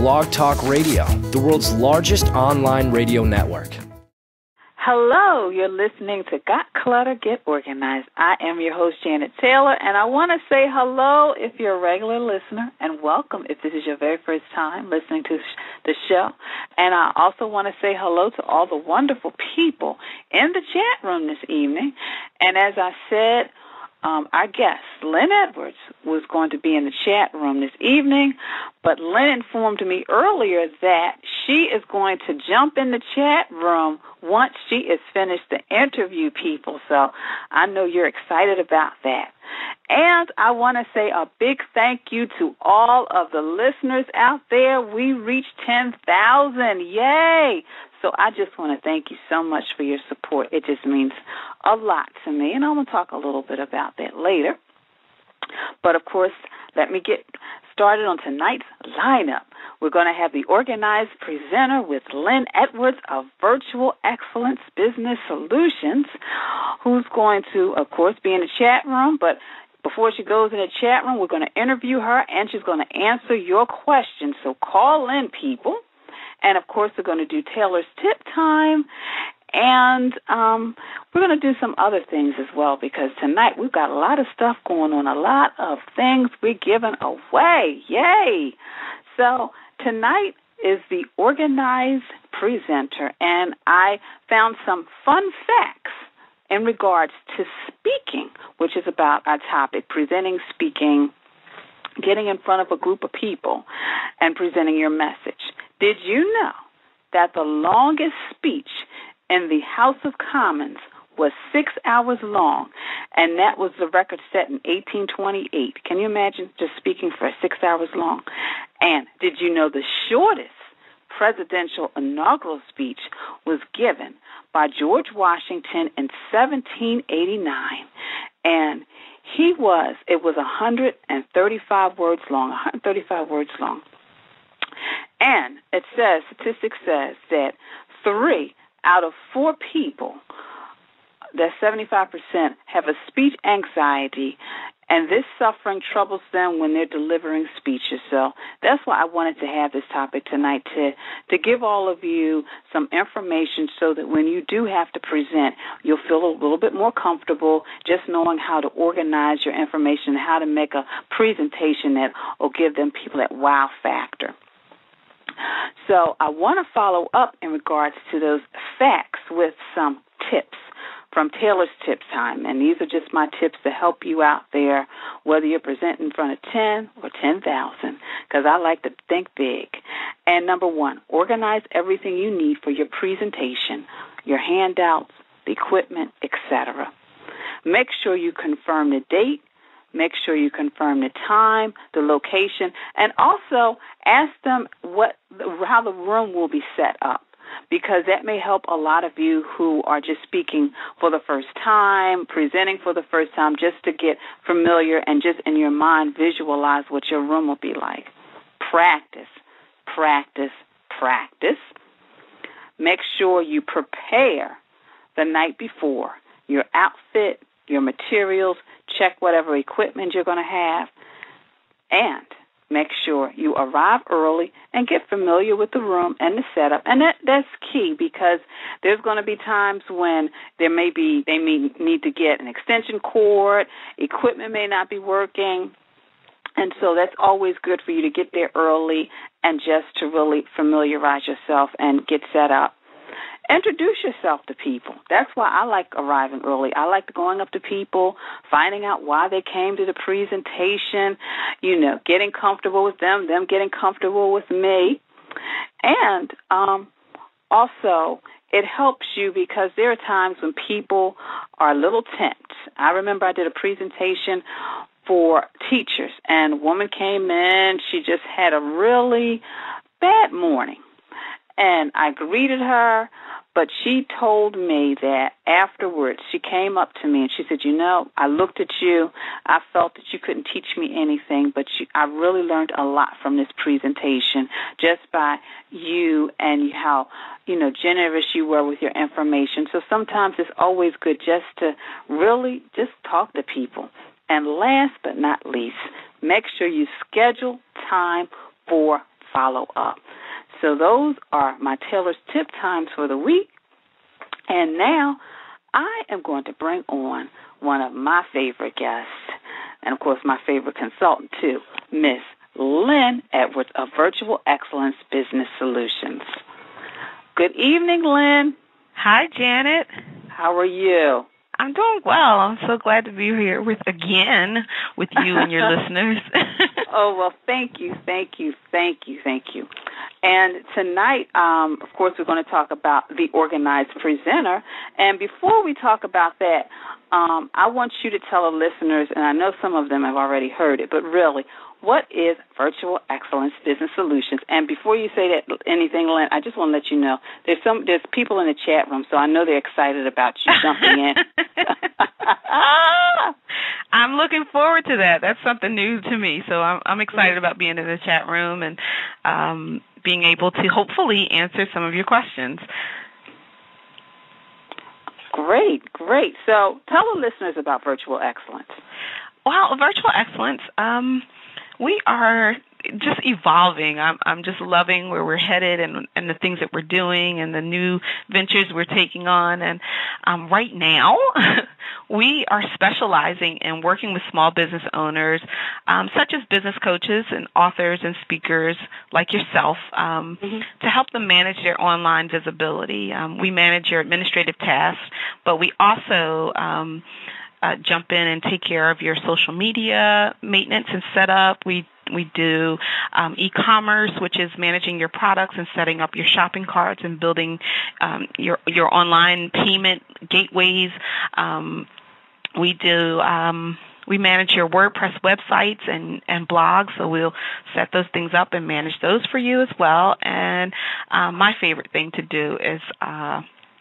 Blog Talk Radio, the world's largest online radio network. Hello, you're listening to Got Clutter, Get Organized. I am your host, Janet Taylor, and I want to say hello if you're a regular listener, and welcome if this is your very first time listening to the show. And I also want to say hello to all the wonderful people in the chat room this evening. And as I said, our guest, Lynn Edwards, was going to be in the chat room this evening, but Lynn informed me earlier that she is going to jump in the chat room once she is finished to interview people, so I know you're excited about that. And I want to say a big thank you to all of the listeners out there. We reached 10,000. Yay! So I just want to thank you so much for your support. It just means a lot to me, and I'm going to talk a little bit about that later. But, of course, let me get started on tonight's lineup. We're going to have the organized presenter with Lynn Edwards of Virtual Excellence Business Solutions, who's going to, of course, be in the chat room. But before she goes in the chat room, we're going to interview her, and she's going to answer your questions. So call in, people. And, of course, we're going to do Taylor's Tip Time, and we're going to do some other things as well, because tonight we've got a lot of stuff going on, a lot of things we're giving away. Yay! So tonight is the organized presenter, and I found some fun facts in regards to speaking, which is about our topic, presenting, speaking, getting in front of a group of people, and presenting your message. Did you know that the longest speech in the House of Commons was 6 hours long, and that was the record set in 1828? Can you imagine just speaking for 6 hours long? And did you know the shortest presidential inaugural speech was given by George Washington in 1789? And it was 135 words long, 135 words long. And statistics says that 3 out of 4 people, that 75%, have a speech anxiety, and this suffering troubles them when they're delivering speeches. So that's why I wanted to have this topic tonight, to give all of you some information so that when you do have to present, you'll feel a little bit more comfortable just knowing how to organize your information, how to make a presentation that will give them people that wow factor. So I want to follow up in regards to those facts with some tips from Taylor's Tip Time. And these are just my tips to help you out there, whether you're presenting in front of 10 or 10,000, because I like to think big. And number 1, organize everything you need for your presentation, your handouts, the equipment, etc. Make sure you confirm the date. Make sure you confirm the time, the location, and also ask them how the room will be set up, because that may help a lot of you who are just speaking for the first time, presenting for the first time, just to get familiar and just in your mind visualize what your room will be like. Practice, practice, practice. Make sure you prepare the night before your outfit, your materials, check whatever equipment you're going to have, and make sure you arrive early and get familiar with the room and the setup. And that's key, because there's going to be times when they may need to get an extension cord, equipment may not be working, and so that's always good for you to get there early and just to really familiarize yourself and get set up. Introduce yourself to people. That's why I like arriving early. I like going up to people, finding out why they came to the presentation, getting comfortable with them getting comfortable with me. And also, it helps you because there are times when people are a little tense. I remember I did a presentation for teachers, and a woman came in. She just had a really bad morning. And I greeted her, but she told me that afterwards she came up to me and she said, I looked at you. I felt that you couldn't teach me anything, but I really learned a lot from this presentation just by you and how, generous you were with your information. So sometimes it's always good just to really just talk to people. And last but not least, make sure you schedule time for follow up. So those are my Taylor's Tip Times for the week. And now I am going to bring on one of my favorite guests, and, of course, my favorite consultant, too, Miss Lynn Edwards of Virtual Excellence Business Solutions. Good evening, Lynn. Hi, Janet. How are you? I'm doing well. I'm so glad to be here with you and your listeners. Oh, well, thank you. And tonight, of course, we're going to talk about the organized presenter. And before we talk about that, I want you to tell the listeners, and I know some of them have already heard it, but really, what is Virtual Excellence Business Solutions? And before you say that anything, Lynn, I just want to let you know there's people in the chat room, so I know they're excited about you jumping in. I'm looking forward to that. That's something new to me, so I'm excited about being in the chat room and being able to hopefully answer some of your questions. Great. So tell the listeners about Virtual Excellence. Well, Virtual Excellence, we are just evolving. I'm just loving where we're headed and the things that we're doing and the new ventures we're taking on. And right now, we are specializing in working with small business owners, such as business coaches and authors and speakers like yourself, to help them manage their online visibility. We manage your administrative tasks, but we also jump in and take care of your social media maintenance and setup. We do e-commerce, which is managing your products and setting up your shopping carts and building your online payment gateways. We manage your WordPress websites and blogs, so we'll set those things up and manage those for you as well. And my favorite thing to do is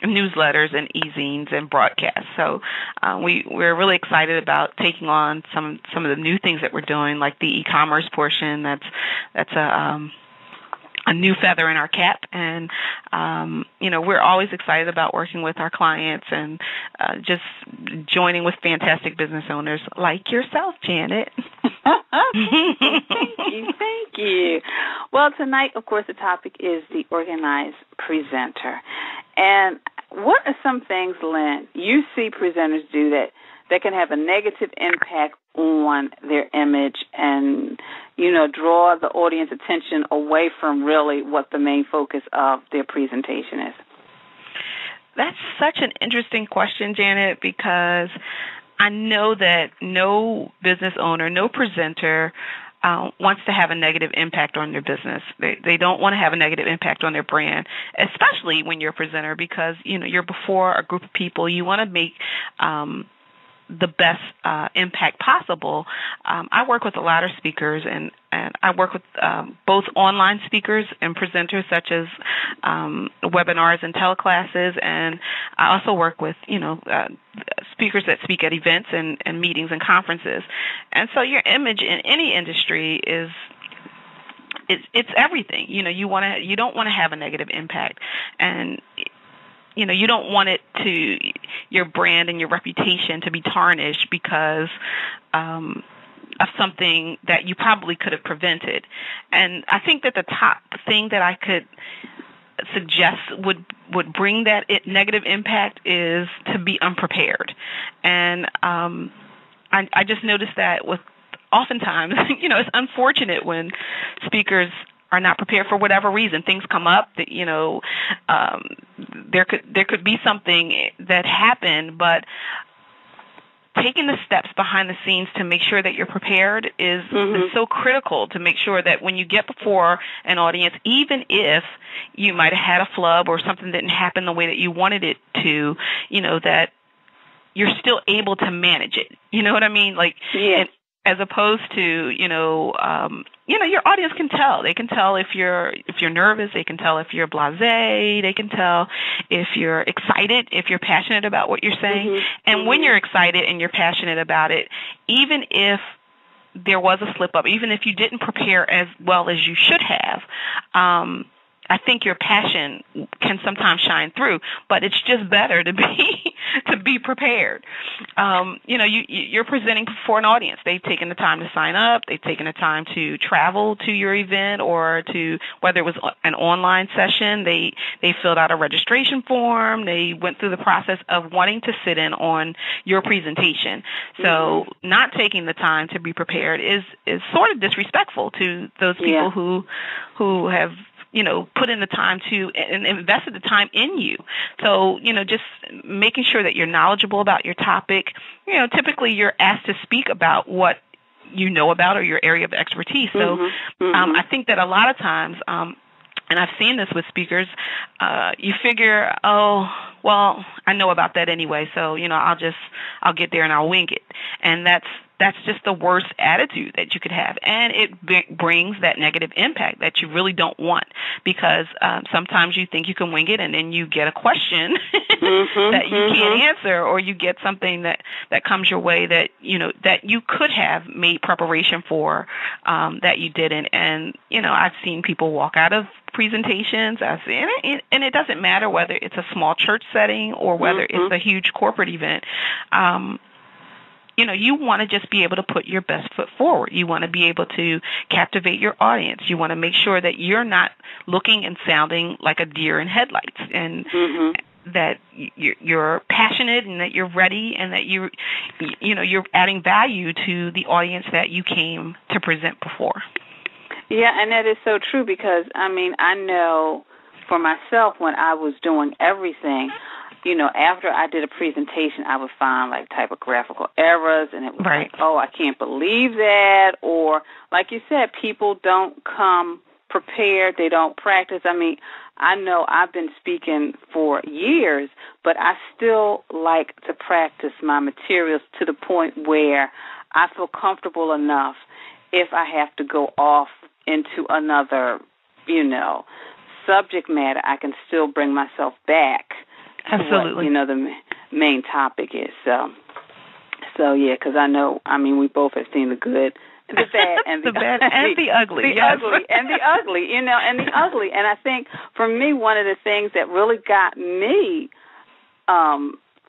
newsletters and e-zines and broadcasts. So we're really excited about taking on some of the new things that we're doing, like the e-commerce portion. That's a new feather in our cap, and we're always excited about working with our clients and just joining with fantastic business owners like yourself, Janet. Thank you. Well, tonight, of course, the topic is the organized presenter. And what are some things, Lynn, you see presenters do that can have a negative impact on their image and, draw the audience attention away from really what the main focus of their presentation is? That's such an interesting question, Janet, because I know that no business owner, no presenter wants to have a negative impact on their business. They don't want to have a negative impact on their brand, especially when you're a presenter, because you're before a group of people. You want to make the best impact possible. I work with a lot of speakers, and I work with both online speakers and presenters, such as webinars and teleclasses, and I also work with speakers that speak at events and meetings and conferences. And so your image in any industry it's everything. You don't want to have a negative impact, and you don't want your brand and your reputation to be tarnished because of something that you probably could have prevented. And I think that the top thing that I could suggest would bring that negative impact is to be unprepared. And I just noticed that with oftentimes, it's unfortunate when speakers are not prepared for whatever reason. Things come up that, there could be something that happened, but taking the steps behind the scenes to make sure that you're prepared is so critical, to make sure that when you get before an audience, even if you might have had a flub or something didn't happen the way that you wanted it to, that you're still able to manage it. You know what I mean? Like, yeah. As opposed to, your audience can tell. They can tell if you're nervous. They can tell if you're blasé. They can tell if you're excited, if you're passionate about what you're saying. And when you're excited and you're passionate about it, even if there was a slip up, even if you didn't prepare as well as you should have, I think your passion can sometimes shine through, but it's just better to be prepared. You're presenting for an audience. They've taken the time to sign up. They've taken the time to travel to your event, or to, whether it was an online session, they filled out a registration form. They went through the process of wanting to sit in on your presentation. So not taking the time to be prepared is sort of disrespectful to those people who have put in the time to and invested the time in you. So, just making sure that you're knowledgeable about your topic. Typically you're asked to speak about what you know about or your area of expertise. So I think that a lot of times, and I've seen this with speakers, you figure, oh, well, I know about that anyway, so, I'll get there and I'll wing it. And that's just the worst attitude that you could have. And it brings that negative impact that you really don't want, because sometimes you think you can wing it, and then you get a question that you can't answer, or you get something that comes your way that you could have made preparation for, that you didn't. And I've seen people walk out of presentations. And it doesn't matter whether it's a small church setting or whether it's a huge corporate event. You want to just be able to put your best foot forward. You want to be able to captivate your audience. You want to make sure that you're not looking and sounding like a deer in headlights, and that you're passionate, and that you're ready, and that you're adding value to the audience that you came to present before. Yeah, and that is so true, because, I know for myself, when I was doing everything, after I did a presentation, I would find, like, typographical errors, and it was like, oh, I can't believe that. Or, like you said, people don't come prepared. They don't practice. I know I've been speaking for years, but I still like to practice my materials to the point where I feel comfortable enough if I have to go off into another, subject matter, I can still bring myself back. Absolutely. To what, the main topic is. So yeah, because I know, we both have seen the good, the bad, and the bad and the ugly. The ugly and the ugly, and the ugly. And I think for me, one of the things that really got me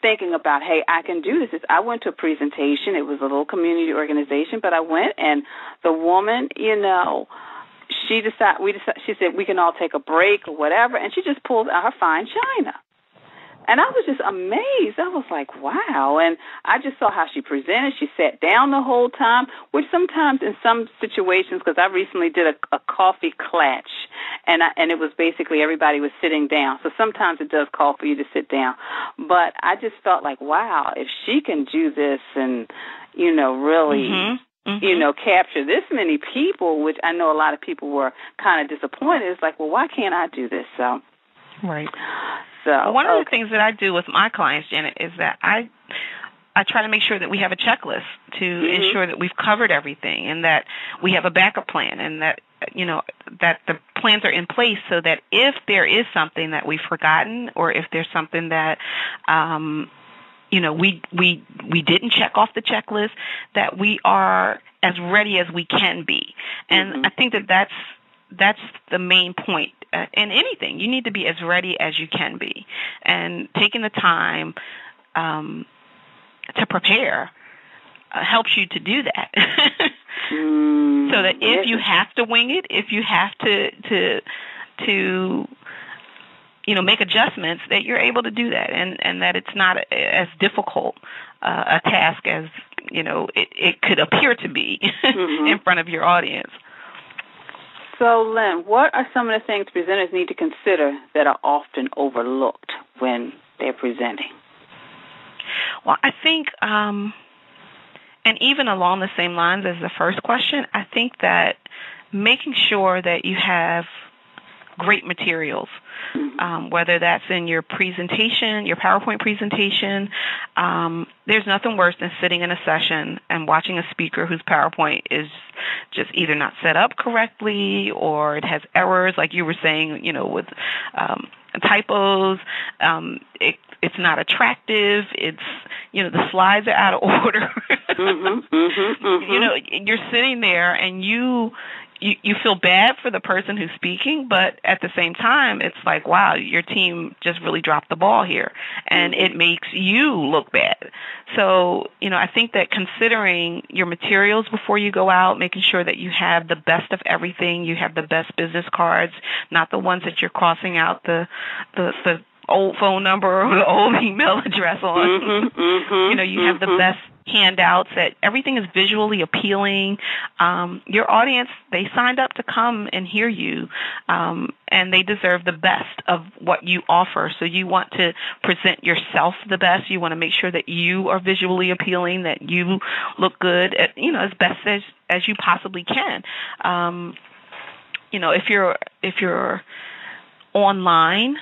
thinking about, hey, I can do this, is I went to a presentation. It was a little community organization, but I went, and the woman, she said we can all take a break or whatever, and she just pulled out her fine china. And I was just amazed. I was like, wow. And I just saw how she presented. She sat down the whole time, which sometimes in some situations, because I recently did a coffee clatch, and it was basically everybody was sitting down. So sometimes it does call for you to sit down. But I just felt like, wow, if she can do this and, really, capture this many people, which I know a lot of people were kind of disappointed. It's like, well, why can't I do this? So. Right. So one of the things that I do with my clients, Janet, is that I try to make sure that we have a checklist to ensure that we've covered everything, and that we have a backup plan, and that that the plans are in place, so that if there is something that we've forgotten, or if there's something that we didn't check off the checklist, that we are as ready as we can be. And I think that's the main point. In anything, you need to be as ready as you can be, and taking the time to prepare helps you to do that. So that if you have to wing it, if you have to make adjustments, that you're able to do that, and that it's not as difficult a task as it could appear to be in front of your audience. So, Lynn, what are some of the things presenters need to consider that are often overlooked when they're presenting? Well, I think, and even along the same lines as the first question, I think that making sure that you have great materials, whether that's in your presentation, your PowerPoint presentation. There's nothing worse than sitting in a session and watching a speaker whose PowerPoint is just either not set up correctly, or it has errors, like you were saying, with typos. It's not attractive. It's, the slides are out of order. You're sitting there and you you feel bad for the person who's speaking, but at the same time, it's like, wow, your team just really dropped the ball here, and it makes you look bad. So, I think that considering your materials before you go out, making sure that you have the best of everything, you have the best business cards, not the ones that you're crossing out the old phone number or the old email address on. You have the best handouts, that everything is visually appealing. Your audience, they signed up to come and hear you, and they deserve the best of what you offer. So you want to present yourself the best. You want to make sure that you are visually appealing, that you look good at, as best as you possibly can. If you're online,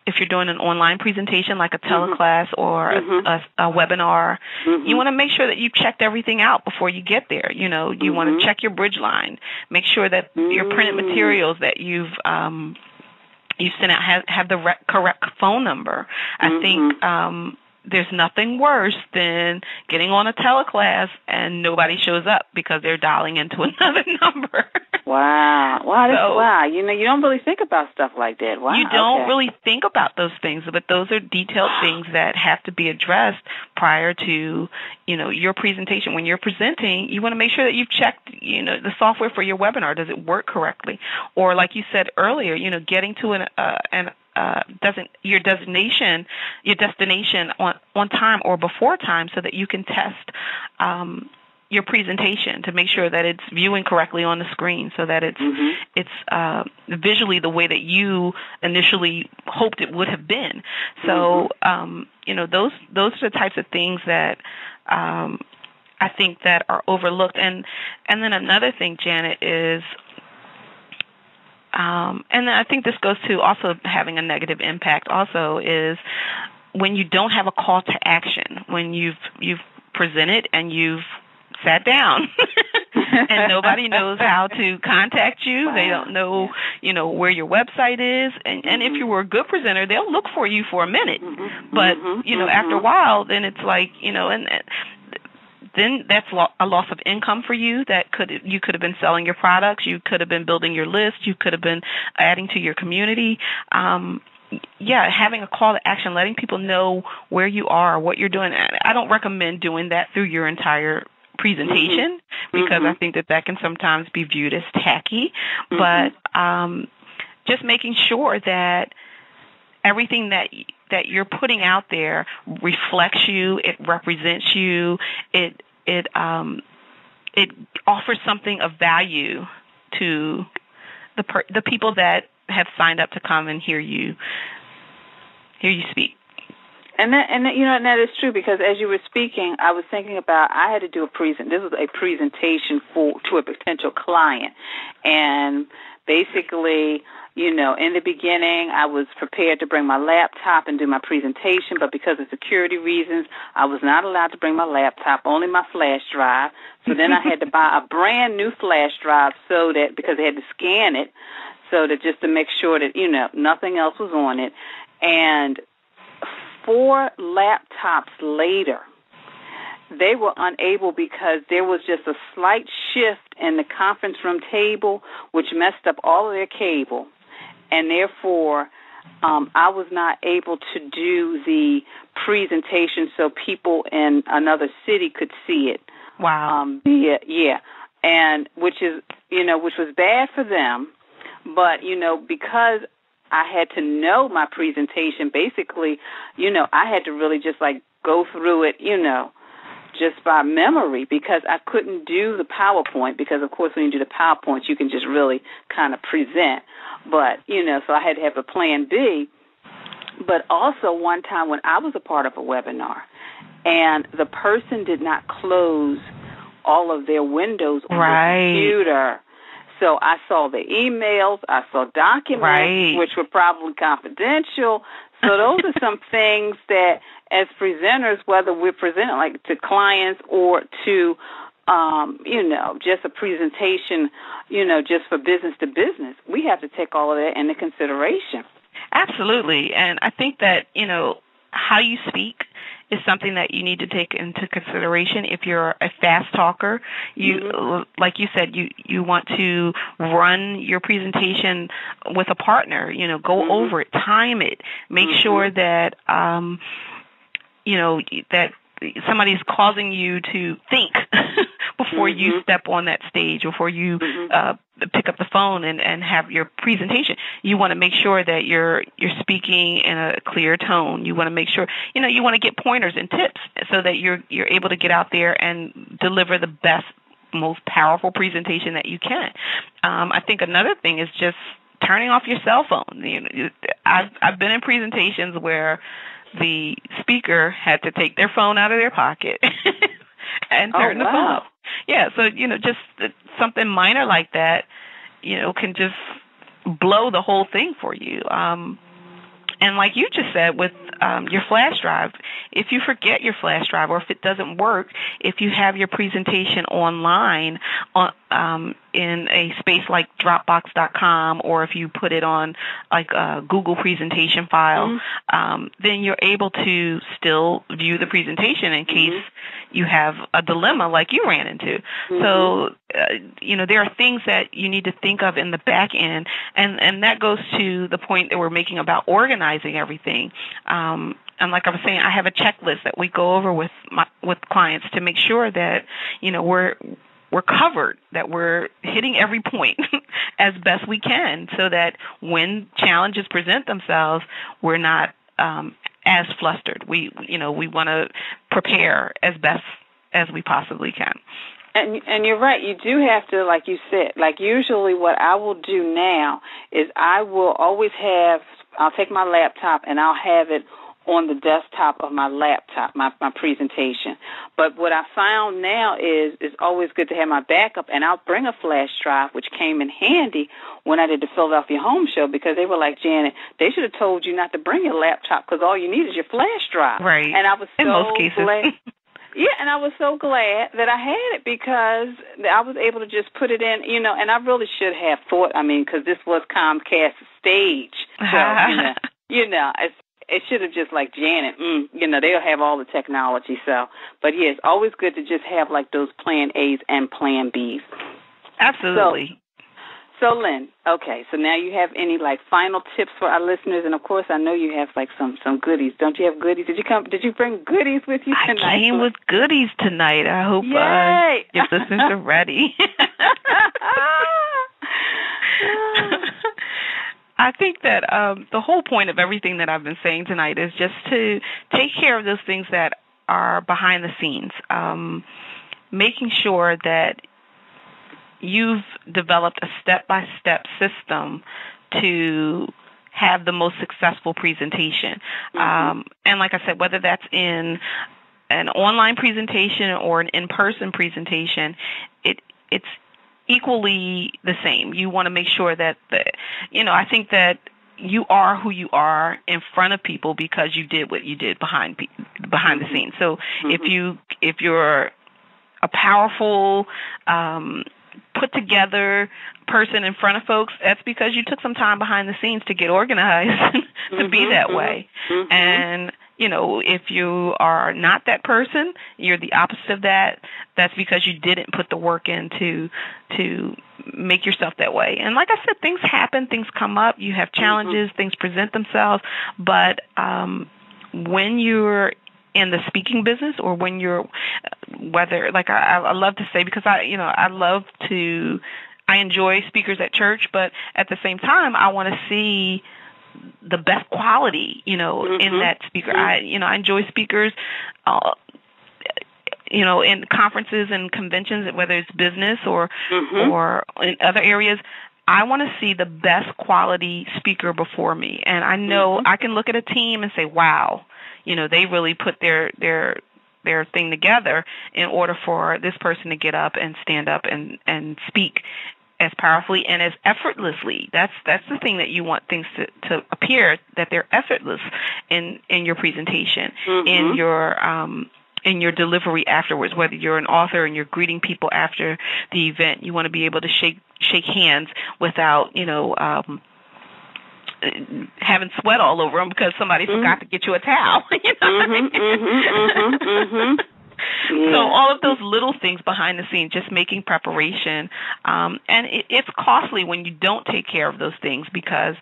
if you're doing an online presentation like a teleclass or a webinar, you want to make sure that you checked everything out before you get there. You want to check your bridge line, make sure that your printed materials that you've sent out have the correct phone number. I think there's nothing worse than getting on a teleclass and nobody shows up because they're dialing into another number. Wow. Wow. You don't really think about stuff like that. Wow. You don't really think about those things, but those are detailed things that have to be addressed prior to, your presentation. When you're presenting, you want to make sure that you've checked, the software for your webinar. Does it work correctly? Or like you said earlier, getting to your destination on time or before time, so that you can test your presentation to make sure that it's viewing correctly on the screen, so that it's visually the way that you initially hoped it would have been. So those are the types of things that I think that are overlooked. And then another thing, Janet, is and I think this goes to also having a negative impact also, is when you don't have a call to action, when you've presented and you've sat down and nobody knows how to contact you. Wow. They don't know, where your website is. And if you were a good presenter, they'll look for you for a minute. But, after a while, then it's like, and then that's a loss of income for you. You could have been selling your products. You could have been building your list. You could have been adding to your community. Having a call to action, letting people know where you are, what you're doing. I don't recommend doing that through your entire presentation because I think that can sometimes be viewed as tacky. But just making sure that everything that you're putting out there reflects you, it represents you, it offers something of value to the people that have signed up to come and hear you speak. And that is true, because as you were speaking, I was thinking about, I had to do this was a presentation to a potential client, and basically, in the beginning, I was prepared to bring my laptop and do my presentation, but because of security reasons, I was not allowed to bring my laptop, only my flash drive. So then I had to buy a brand new flash drive because they had to scan it, just to make sure that, nothing else was on it. And 4 laptops later, they were unable because there was just a slight shift in the conference room table, which messed up all of their cable. And therefore, I was not able to do the presentation so people in another city could see it. Wow. And which was bad for them. But, because I had to know my presentation, basically, I had to really just go through it, just by memory, because I couldn't do the PowerPoint, because of course when you do the PowerPoint you can just really kind of present. But, so I had to have a plan B. But also one time when I was a part of a webinar and the person did not close all of their windows on the computer. So I saw the emails, I saw documents, which were probably confidential. So those are some things that as presenters, whether we're presenting to clients or to, just a presentation, just for business to business, we have to take all of that into consideration. Absolutely. And I think that, how you speak is something that you need to take into consideration. If you're a fast talker, like you said, you want to run your presentation with a partner. Go over it, time it, make sure that that somebody's causing you to think before you step on that stage, before you pick up the phone and have your presentation. You want to make sure that you're speaking in a clear tone. You want to make sure, you want to get pointers and tips so that you're able to get out there and deliver the best, most powerful presentation that you can. I think another thing is just turning off your cell phone. I've been in presentations where the speaker had to take their phone out of their pocket and turn the phone off. Yeah, so, just something minor like that, can just blow the whole thing for you. And like you just said with your flash drive, if you forget your flash drive or if it doesn't work, if you have your presentation online in a space like Dropbox.com, or if you put it on like a Google presentation file, then you're able to still view the presentation in case you have a dilemma like you ran into. So, there are things that you need to think of in the back end, and that goes to the point that we're making about organizing everything. And like I was saying, I have a checklist that we go over with clients to make sure that, we're covered, that we're hitting every point as best we can, so that when challenges present themselves, we're not as flustered. We want to prepare as best as we possibly can. And you're right. You do have to, like you said, like usually what I will do now is I'll take my laptop and I'll have it on the desktop of my laptop, my presentation. But what I found now is it's always good to have my backup, and I'll bring a flash drive, which came in handy when I did the Philadelphia Home Show, because they were like, Janet, they should have told you not to bring your laptop because all you need is your flash drive. Right. And I was in most cases. glad. Yeah, and I was so glad that I had it because I was able to just put it in, and I really should have thought, because this was Comcast's stage. So, it should have just like Janet, they'll have all the technology. So, but yeah, it's always good to just have like those plan A's and plan B's. Absolutely. So Lynn, okay, so now you have any like final tips for our listeners? And of course, I know you have like some goodies. Don't you have goodies? Did you bring goodies with you tonight? I came with goodies tonight. I hope your listeners are ready. I think that the whole point of everything that I've been saying tonight is just to take care of those things that are behind the scenes, making sure that you've developed a step-by-step system to have the most successful presentation. And like I said, whether that's in an online presentation or an in-person presentation, it's equally the same. You want to make sure that I think that you are who you are in front of people because you did what you did behind the scenes. So if you're a powerful, put together person in front of folks, that's because you took some time behind the scenes to get organized to be that way. And if you are not that person, you're the opposite of that. That's because you didn't put the work in to make yourself that way. And like I said, things happen, things come up, you have challenges, things present themselves. But when you're in the speaking business, or when you're, whether, like I love to say, because I enjoy speakers at church, but at the same time, I want to see the best quality, in that speaker. I enjoy speakers, in conferences and conventions, whether it's business or in other areas. I want to see the best quality speaker before me. And I know I can look at a team and say, wow, they really put their thing together in order for this person to get up and stand up and speak as powerfully and as effortlessly. That's the thing that you want things to appear, that they're effortless in your presentation, in your delivery afterwards. Whether you're an author and you're greeting people after the event, you want to be able to shake hands without having sweat all over them because somebody forgot to get you a towel. You know? Yeah. So all of those little things behind the scenes, just making preparation, and it's costly when you don't take care of those things because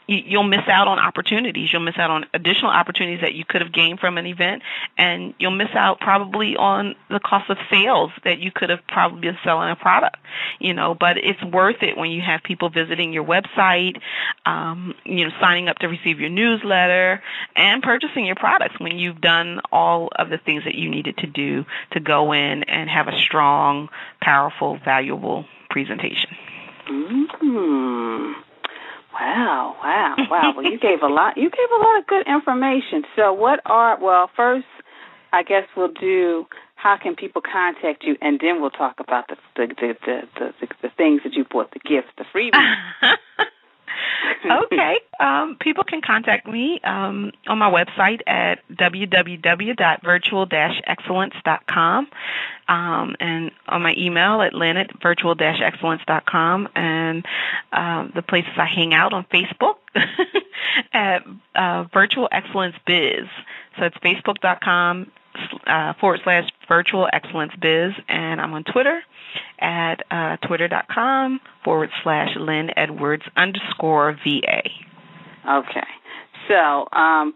you'll miss out on opportunities. You'll miss out on additional opportunities that you could have gained from an event, and you'll miss out probably on the cost of sales that you could have probably been selling a product, you know, but it's worth it when you have people visiting your website, you know, signing up to receive your newsletter and purchasing your products when you've done all of the things that you needed to do to go in and have a strong, powerful, valuable presentation. Mm-hmm. Wow. Well, you gave a lot of good information. So first, I guess we'll do how can people contact you, and then we'll talk about the things that you bought, the gifts, the freebies. Okay. People can contact me on my website at www.virtual-excellence.com and on my email at lynn@virtual-excellence.com, and the places I hang out on Facebook at Virtual Excellence Biz. So it's facebook.com /Virtual Excellence Biz, and I'm on Twitter at twitter.com /Lynn Edwards _VA. Okay. So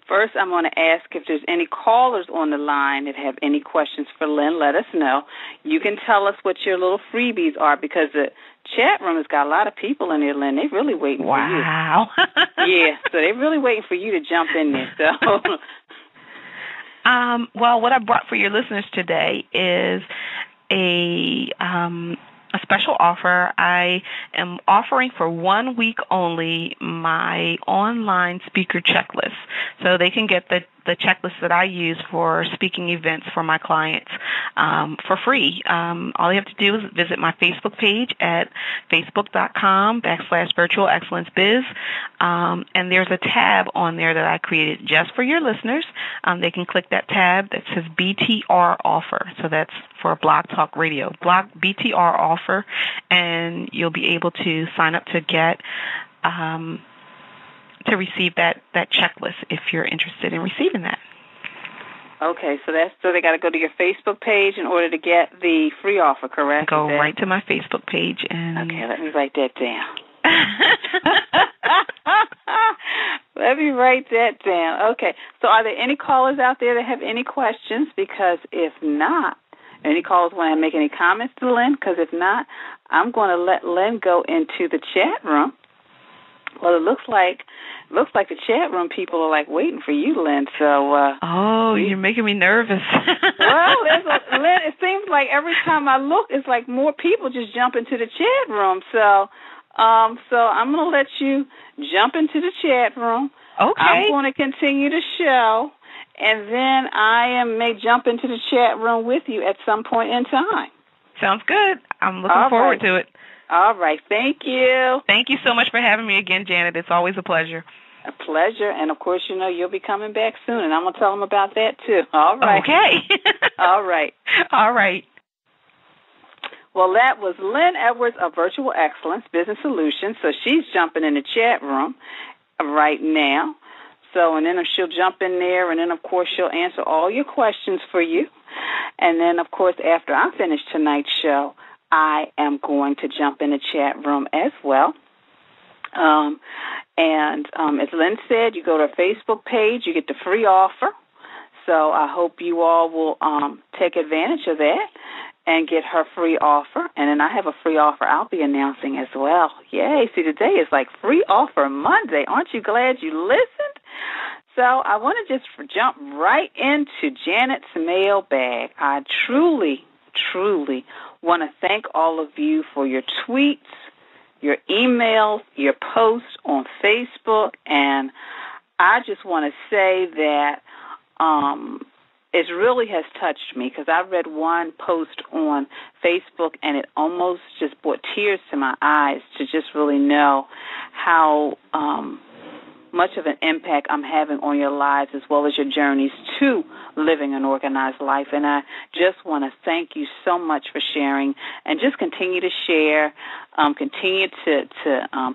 first I'm going to ask if there's any callers on the line that have any questions for Lynn. Let us know. You can tell us what your little freebies are because the chat room has got a lot of people in there, Lynn. They're really waiting for you. Wow. Yeah, so they're really waiting for you to jump in there. So. Well, what I brought for your listeners today is a special offer. I am offering for 1 week only my online speaker checklist, so they can get the checklist that I use for speaking events for my clients for free. All you have to do is visit my Facebook page at facebook.com /Virtual Excellence Biz, and there's a tab on there that I created just for your listeners. They can click that tab that says BTR offer, so that's for Blog Talk Radio, BTR offer, and you'll be able to sign up to get to receive that checklist if you're interested in receiving that. Okay, so they got to go to your Facebook page in order to get the free offer, correct? Go right to my Facebook page and. Okay, let me write that down. Let me write that down. Okay, so are there any callers out there that have any questions? Because if not, any callers want to make any comments to Lynn? Because if not, I'm going to let Lynn go into the chat room. Well, it looks like the chat room people are like waiting for you, Lynn. So. You're making me nervous. Well, Lynn, it seems like every time I look, it's like more people just jump into the chat room. So I'm going to let you jump into the chat room. Okay. I'm going to continue the show, and then I may jump into the chat room with you at some point in time. Sounds good. I'm looking forward to it. All right. Thank you. Thank you so much for having me again, Janet. It's always a pleasure. A pleasure. And, of course, you'll be coming back soon, and I'm going to tell them about that, too. All right. Okay. All right. All right. Well, that was Lynn Edwards of Virtual Excellence Business Solutions. So she's jumping in the chat room right now. So, and then she'll jump in there, and then, of course, she'll answer all your questions for you. And then, of course, after I finish tonight's show, I am going to jump in the chat room as well. As Lynn said, you go to her Facebook page, you get the free offer. So I hope you all will take advantage of that and get her free offer. And then I have a free offer I'll be announcing as well. Yay. See, today is like Free Offer Monday. Aren't you glad you listened? So I want to just jump right into Janet's mailbag. I truly want to thank all of you for your tweets, your emails, your posts on Facebook, and I just want to say that it really has touched me because I read one post on Facebook and it almost just brought tears to my eyes to just really know how much of an impact I'm having on your lives as well as your journeys to living an organized life. And I just want to thank you so much for sharing, and just continue to share, continue to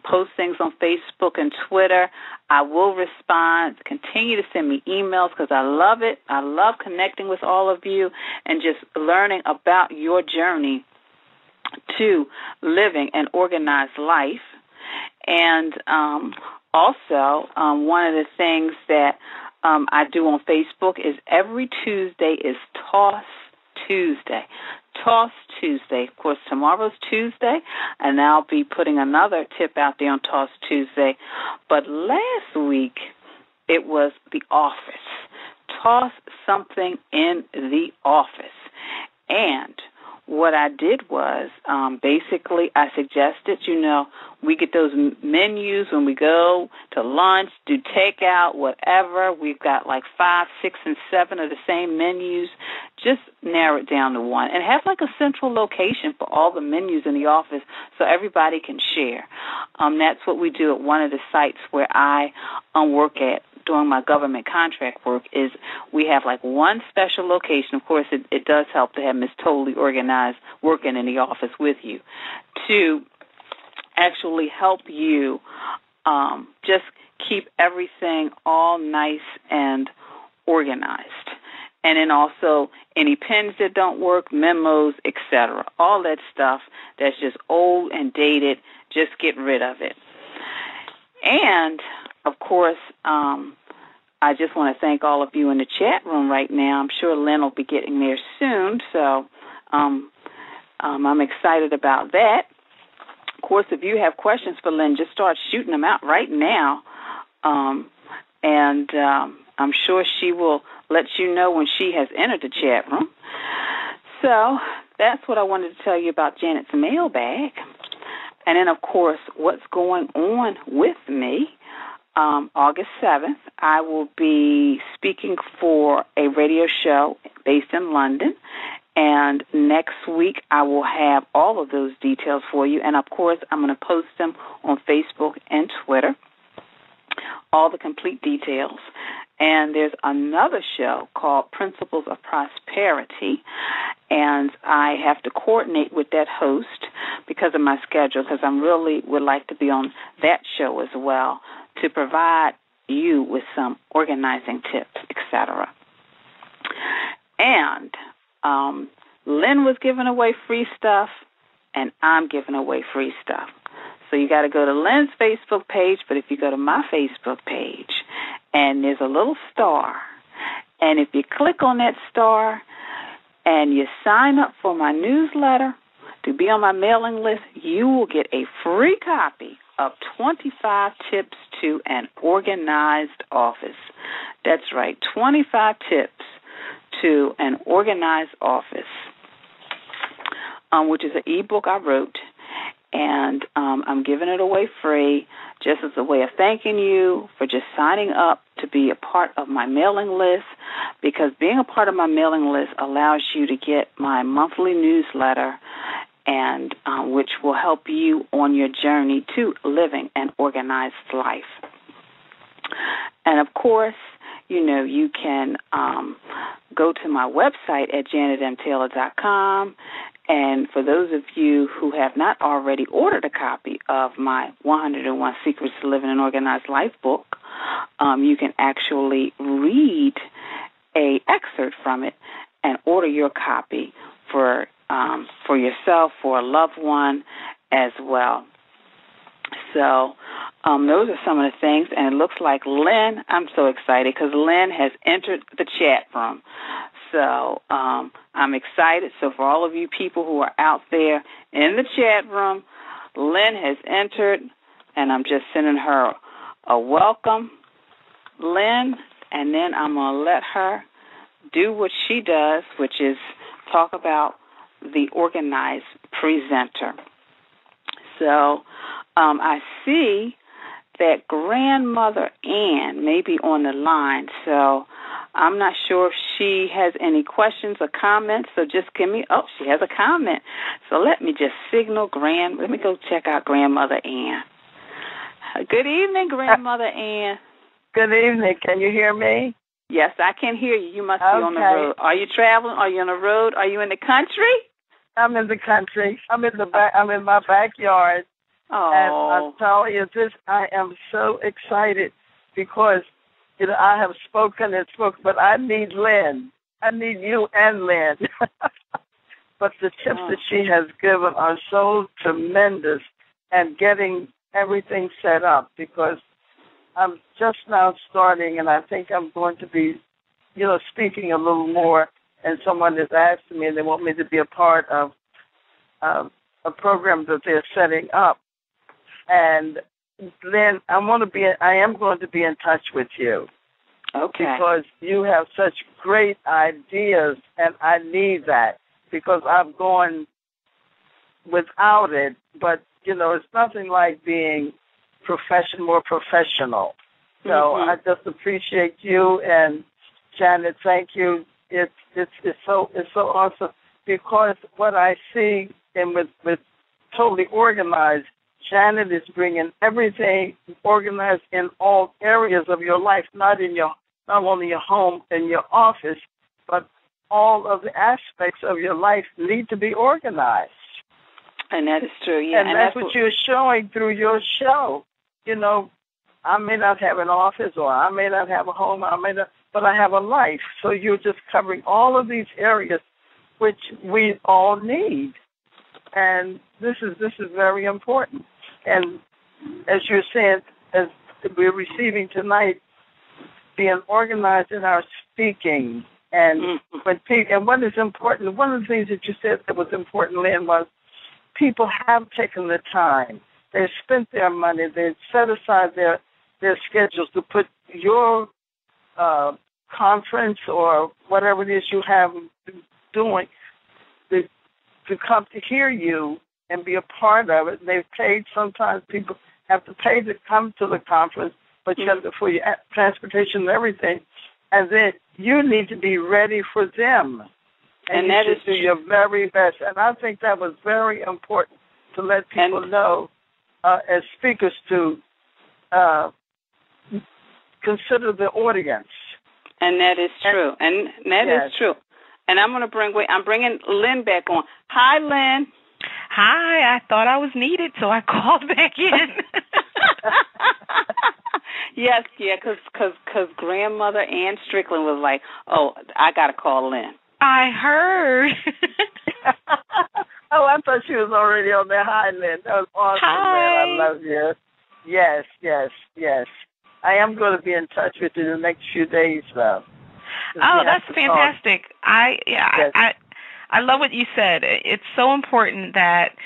post things on Facebook and Twitter. I will respond. Continue to send me emails because I love it. I love connecting with all of you and just learning about your journey to living an organized life. And also, one of the things that I do on Facebook is every Tuesday is Toss Tuesday. Toss Tuesday. Of course, tomorrow's Tuesday, and I'll be putting another tip out there on Toss Tuesday. But last week, it was the office. Toss something in the office. And what I did was basically I suggested, we get those menus when we go to lunch, do takeout, whatever. We've got like 5, 6, and 7 of the same menus. Just narrow it down to one and have like a central location for all the menus in the office so everybody can share. That's what we do at one of the sites where I work at doing my government contract work. Is we have like one special location. Of course, it does help to have Miss Totally Organized working in the office with you to actually help you just keep everything all nice and organized. And then also any pens that don't work, memos, etc. All that stuff that's just old and dated, just get rid of it. And, of course, I just want to thank all of you in the chat room right now. I'm sure Lynn will be getting there soon, so I'm excited about that. Of course, if you have questions for Lynn, just start shooting them out right now, and I'm sure she will let you know when she has entered the chat room. So that's what I wanted to tell you about Janet's mailbag. And then, of course, what's going on with me. August 7th, I will be speaking for a radio show based in London. And next week, I will have all of those details for you. And, of course, I'm going to post them on Facebook and Twitter, all the complete details. And there's another show called Principles of Prosperity, and I have to coordinate with that host because of my schedule, because I really would like to be on that show as well to provide you with some organizing tips, etc. And Lynn was giving away free stuff, and I'm giving away free stuff. So you got to go to Lynn's Facebook page, but if you go to my Facebook page, and there's a little star, and if you click on that star and you sign up for my newsletter to be on my mailing list, you will get a free copy of 25 Tips to an Organized Office. That's right, 25 tips to an organized office, which is an ebook I wrote. And I'm giving it away free just as a way of thanking you for just signing up to be a part of my mailing list, because being a part of my mailing list allows you to get my monthly newsletter, and which will help you on your journey to living an organized life. And, of course, you can go to my website at janetmtaylor.com. And for those of you who have not already ordered a copy of my 101 Secrets to Living an Organized Life book, you can actually read an excerpt from it and order your copy for yourself, for a loved one as well. So those are some of the things, and it looks like Lynn, I'm so excited because Lynn has entered the chat room. So I'm excited. So for all of you people who are out there in the chat room, Lynn has entered, and I'm just sending her a welcome, Lynn, and then I'm going to let her do what she does, which is talk about the organized presenter. So I see that Grandmother Ann may be on the line, so I'm not sure if she has any questions or comments, so just give me, she has a comment. So let me just signal let me go check out Grandmother Ann. Good evening, Grandmother Ann. Good evening. Can you hear me? Yes, I can hear you. You must be on the road. Are you traveling? Are you on the road? Are you in the country? I'm in the country. I'm in my backyard. Oh. And I'm telling you this, I am so excited because, I have spoken, but I need Lynn. I need you and Lynn. But the tips that she has given are so tremendous and getting everything set up because I'm just now starting and I think I'm going to be, speaking a little more, and someone has asked me and they want me to be a part of a program that they're setting up. And Lynn, I am going to be in touch with you. Okay. Because you have such great ideas, and I need that because I've gone without it. But, it's nothing like being more professional. So I just appreciate you, and Janet, thank you. It's so awesome because what I see and with totally organized, Janet is bringing everything organized in all areas of your life, not only your home and your office, but all of the aspects of your life need to be organized. And that is true, yeah. And that's what you're showing through your show. I may not have an office or I may not have a home, but I have a life. So you're just covering all of these areas which we all need. And this is very important. And as you're saying, as we're receiving tonight, being organized in our speaking. And and what is important, one of the things that you said that was important, Lynn, was people have taken the time. They've spent their money. They've set aside their schedules to put your conference or whatever it is you have doing to come to hear you and be a part of it. They've paid. Sometimes people have to pay to come to the conference, but you have to for your transportation and everything. And then you need to be ready for them. And that is do your very best. And I think that was very important to let people know as speakers to consider the audience. And that is true. And that is true. And I'm bringing Lynn back on. Hi, Lynn. Hi, I thought I was needed, so I called back in. Yes, because Grandmother Ann Strickland was like, oh, I got to call Lynn. I heard. Oh, I thought she was already on there. Hi, Lynn. That was awesome, Hi. Lynn. I love you. Yes. I am going to be in touch with you in the next few days, though. Oh, that's fantastic. I love what you said. It's so important that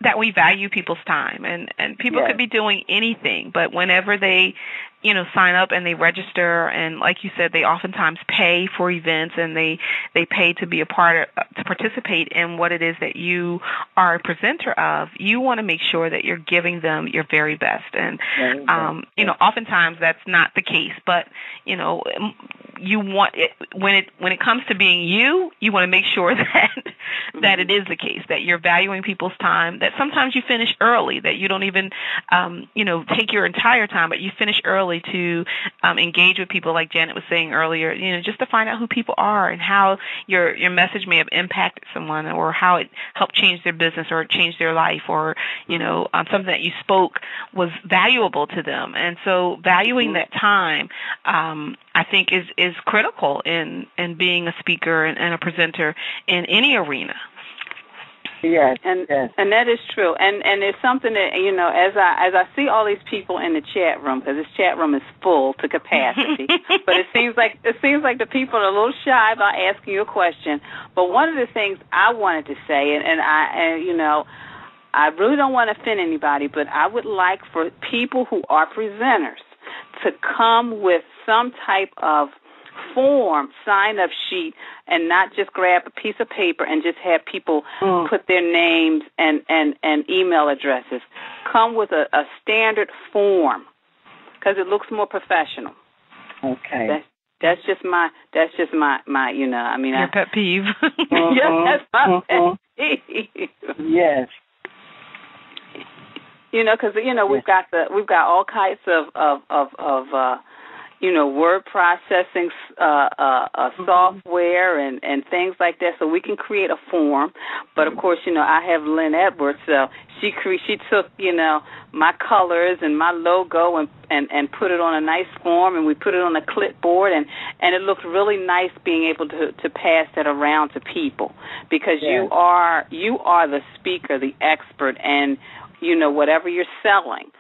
that we value people's time, and people could be doing anything, but whenever they sign up and they register, and like you said, they oftentimes pay for events, and they pay to be a part of, to participate in what it is that you are a presenter of. You want to make sure that you're giving them your very best, and oftentimes that's not the case, but you want it when it comes to being you want to make sure that it is the case, that you're valuing people's time, that sometimes you finish early, that you don't even take your entire time, but you finish early to engage with people, like Janet was saying earlier, just to find out who people are and how your message may have impacted someone, or how it helped change their business or change their life, or something that you spoke was valuable to them. And so valuing that time, I think is critical in being a speaker and a presenter in any arena. Yes, and that is true. And it's something that as I see all these people in the chat room, because this chat room is full to capacity, but it seems like the people are a little shy about asking you a question. But one of the things I wanted to say, and I really don't want to offend anybody, but I would like for people who are presenters to come with some type of form, sign-up sheet, and not just grab a piece of paper and just have people put their names and email addresses. Come with a standard form, because it looks more professional. Okay. That's just my your pet peeve. Yes, that's my pet peeve. Yes. Because we've got all kinds of word processing software and things like that, so we can create a form. But of course, I have Lynn Edwards, so she took my colors and my logo and put it on a nice form, and we put it on a clipboard, and it looked really nice being able to pass that around to people, because you are the speaker, the expert, and whatever you're selling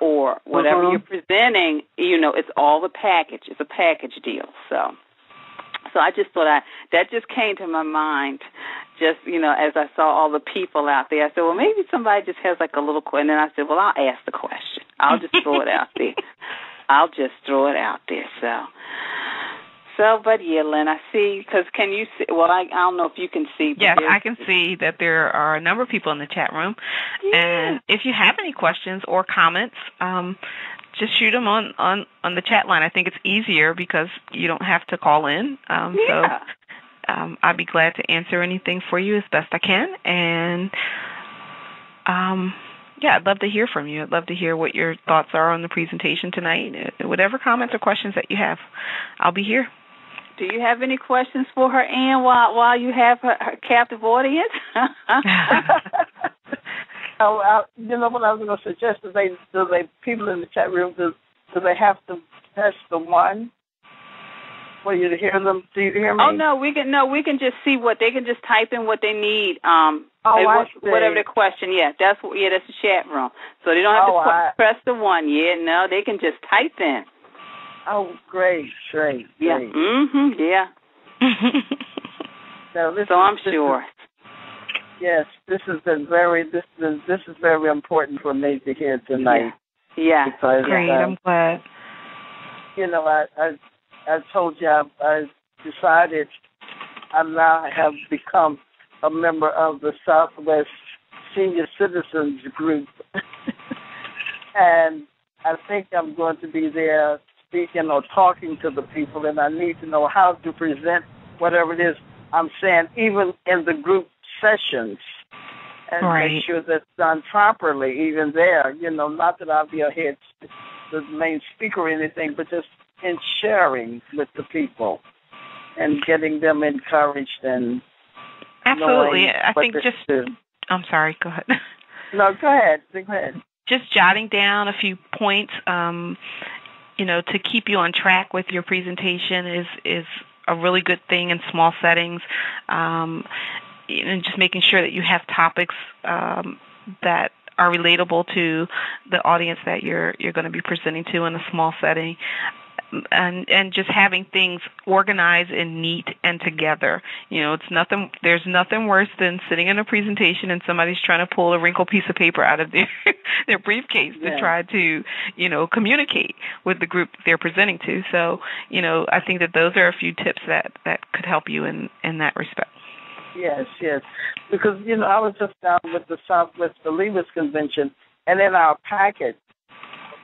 or whatever you're presenting, it's all the package. It's a package deal. So I just thought that just came to my mind, just, as I saw all the people out there. I said, well, maybe somebody just has like a little question. And then I said, well, I'll ask the question. I'll just throw it out there. But yeah, Lynn, I see, because can you see? Well, I don't know if you can see. Yes, I can see that there are a number of people in the chat room. Yeah. And if you have any questions or comments, just shoot them on the chat line. I think it's easier because you don't have to call in. So I'd be glad to answer anything for you as best I can. And I'd love to hear from you. I'd love to hear what your thoughts are on the presentation tonight. Whatever comments or questions that you have, I'll be here. Do you have any questions for her, Ann, while you have her captive audience? What I was going to suggest is people in the chat room, do they have to press the 1 for you to hear them? Do you hear me? Oh no, we can just see what they can just type in what they need. Whatever the question. Yeah, that's the chat room. So they don't have to press the 1. Yeah, no, they can just type in. Oh, great. Yeah. Mm-hmm. Yeah. So I'm sure. Yes, this is very important for me to hear tonight. Yeah. Because, great. I'm glad. I told you I decided I now have become a member of the Southwest Senior Citizens Group, and I think I'm going to be there speaking or talking to the people, and I need to know how to present whatever it is I'm saying, even in the group sessions, and make sure that's done properly, even there. Not that I'll be the main speaker or anything, but just in sharing with the people and getting them encouraged and absolutely. I think I'm sorry. Go ahead. No, go ahead. Just jotting down a few points. To keep you on track with your presentation is a really good thing in small settings, and just making sure that you have topics that are relatable to the audience that you're going to be presenting to in a small setting. And just having things organized and neat and together. There's nothing worse than sitting in a presentation and somebody's trying to pull a wrinkled piece of paper out of their briefcase to try to, communicate with the group that they're presenting to. So, I think that those are a few tips that could help you in that respect. Yes. Because, I was just down with the Southwest Believers Convention, and in our packet,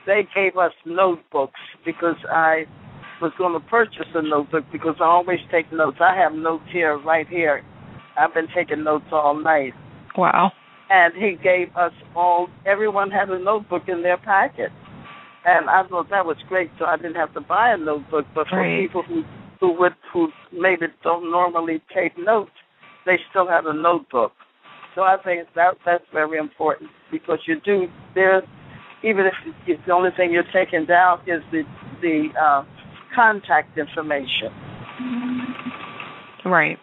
they gave us notebooks because I was going to purchase a notebook because I always take notes. I have notes right here. I've been taking notes all night. Wow. And he gave us everyone had a notebook in their packet. And I thought that was great, so I didn't have to buy a notebook. But for people who maybe don't normally take notes, they still have a notebook. So I think that's very important because even if the only thing you're taking down is the contact information. Right.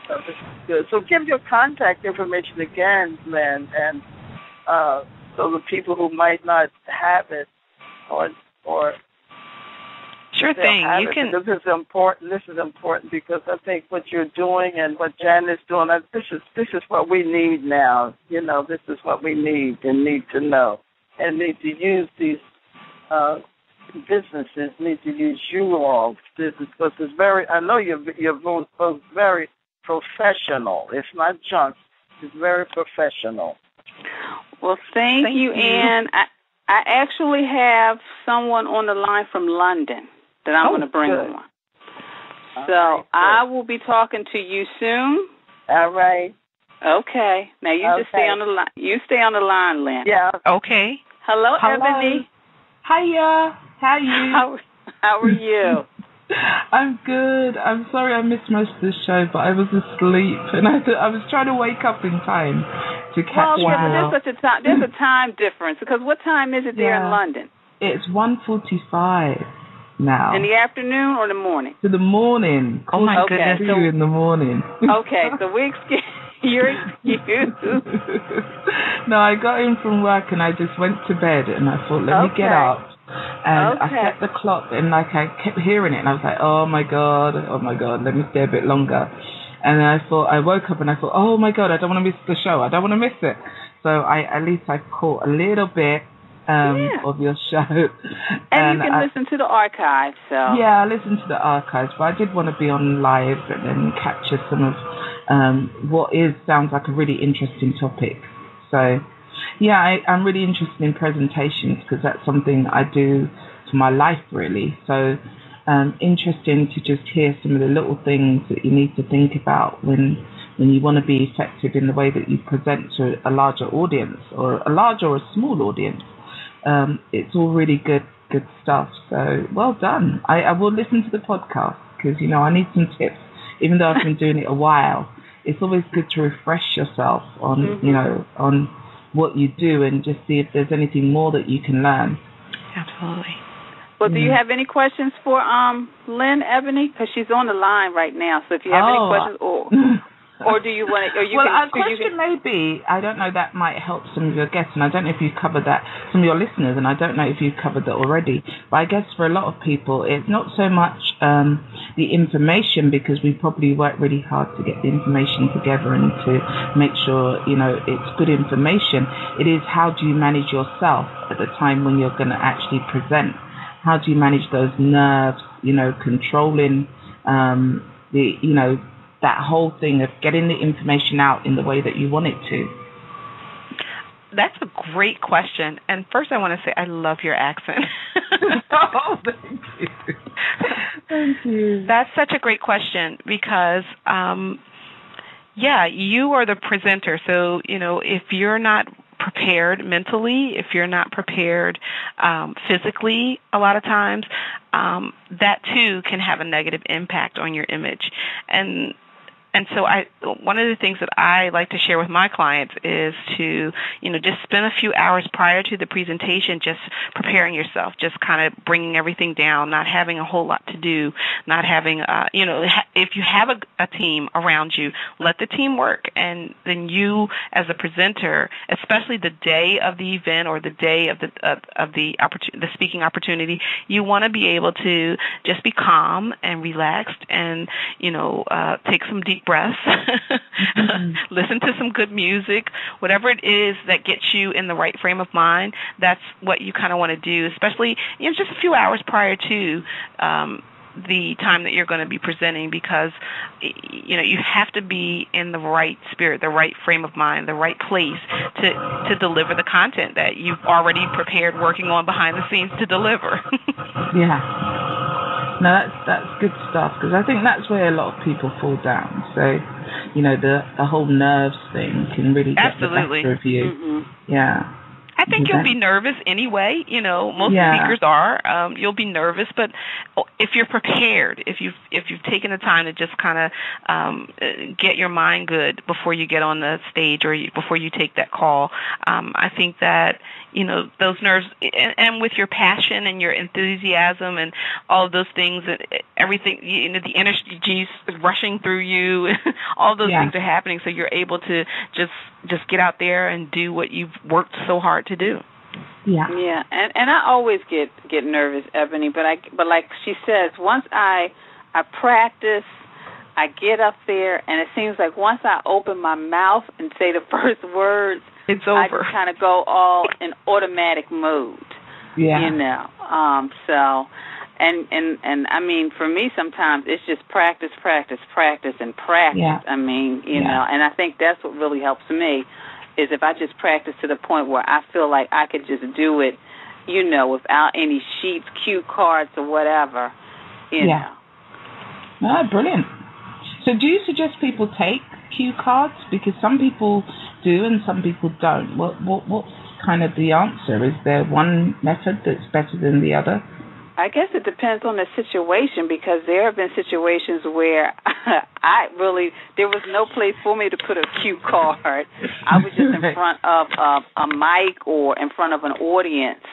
So this is good. So give your contact information again, Lynn, and so the people who might not have it or sure thing. You can. This is important. This is important because I think what you're doing and what Jan is doing. This is what we need now. This is what we need and need to know. And need to use these businesses, need to use you all business because it's I know you're both very professional. It's not junk. It's very professional. Well, thank you, Ann. I actually have someone on the line from London that I'm going to bring on. So I will be talking to you soon. All right. Okay. Now you just stay on the line. You stay on the line, Lynn. Yeah. Okay. Hello, Ebony. Hiya. How are you? How are you? I'm good. I'm sorry I missed most of the show, but I was asleep, and I was trying to wake up in time to catch Well, there's a time difference, because what time is it there in London? It's 1:45 now. In the afternoon or the morning? To the morning. Oh my goodness! So, in the morning. Okay, so you're excused. No, I got in from work and I just went to bed, and I thought, let me get up. And I set the clock, and I kept hearing it, and I was like, oh my god, let me stay a bit longer. And then I woke up and I thought, oh my god, I don't want to miss the show. I don't want to miss it. So at least I caught a little bit of your show. And you can listen to the archives. So. Yeah, I listened to the archives, but I did want to be on live and then capture some of what sounds like a really interesting topic. So, yeah, I'm really interested in presentations, because that's something I do for my life, really. So, interesting to just hear some of the little things that you need to think about when you want to be effective in the way that you present to a larger audience, or a large or a small audience. It's all really good stuff. So, well done. I will listen to the podcast, because, I need some tips. Even though I've been doing it a while, it's always good to refresh yourself on, on what you do, and just see if there's anything more that you can learn. Absolutely. Well, do you have any questions for Lynn, Ebony? Because she's on the line right now. So if you have any questions, or do you want to? Question may be, I don't know, that might help some of your guests, and I don't know if you've covered that, some of your listeners, and I don't know if you've covered that already. But I guess for a lot of people, it's not so much the information, because we probably work really hard to get the information together and to make sure, it's good information. It is, how do you manage yourself at the time when you're going to actually present? How do you manage those nerves, controlling that whole thing of getting the information out in the way that you want it to? That's a great question. And first I want to say I love your accent. Oh, thank you. Thank you. That's such a great question, because, you are the presenter. So, if you're not prepared mentally, if you're not prepared physically, a lot of times, that too can have a negative impact on your image. And so one of the things that I like to share with my clients is to, just spend a few hours prior to the presentation just preparing yourself, just kind of bringing everything down, not having a whole lot to do, not having, if you have a team around you, let the team work. And then you, as a presenter, especially the day of the event or the day of the speaking opportunity, you want to be able to just be calm and relaxed and, take some deep breaths, listen to some good music, whatever it is that gets you in the right frame of mind. That's what you kind of want to do, especially just a few hours prior to the time that you're going to be presenting, because you have to be in the right spirit, the right frame of mind, the right place to deliver the content that you've already prepared, working on behind the scenes to deliver. Yeah. No, that's good stuff, because I think that's where a lot of people fall down. So, the whole nerves thing can really get the better of you. Mm-hmm. Yeah. I think you'll be nervous anyway. Most speakers are. You'll be nervous, but if you're prepared, if you've taken the time to just kind of get your mind good before you get on the stage or before you take that call, I think that those nerves, and with your passion and your enthusiasm and all of those things, everything, the energy is rushing through you. All those things are happening, so you're able to just get out there and do what you've worked so hard to do. Yeah, and I always get nervous, Ebony, but like she says, once I practice, I get up there, and it seems like once I open my mouth and say the first words, it's over. I just kind of go all in automatic mode. Yeah. So, and I mean, for me, sometimes it's just practice, and practice. Yeah. I mean, you know, and I think that's what really helps me, is if I just practice to the point where I feel like I could just do it, without any sheets, cue cards, or whatever, you know. Oh, brilliant. So do you suggest people take cue cards? Because some people do and some people don't. What's kind of the answer? Is there one method that's better than the other? I guess it depends on the situation, because there have been situations where there was no place for me to put a cue card. I was just in front of a mic or in front of an audience.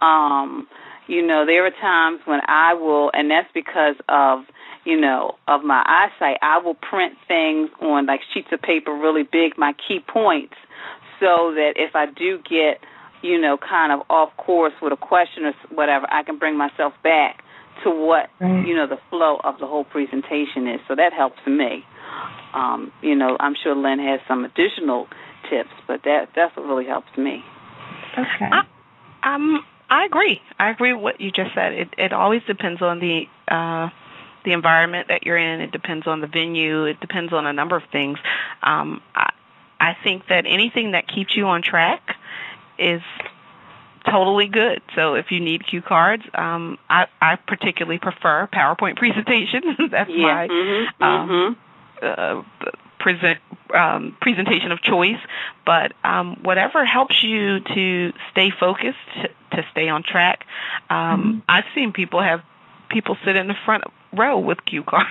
There are times when I will, and that's because of my eyesight, I will print things on like sheets of paper really big, my key points, so that if I do get kind of off course with a question or whatever, I can bring myself back to what, the flow of the whole presentation is. So that helps me. I'm sure Lynn has some additional tips, but that's what really helps me. Okay. I agree. I agree with what you just said. It always depends on the environment that you're in. It depends on the venue. It depends on a number of things. I think that anything that keeps you on track is totally good. So if you need cue cards, I particularly prefer PowerPoint presentations. That's my presentation of choice. But whatever helps you to stay focused, to stay on track. I've seen people sit in the front row with cue cards.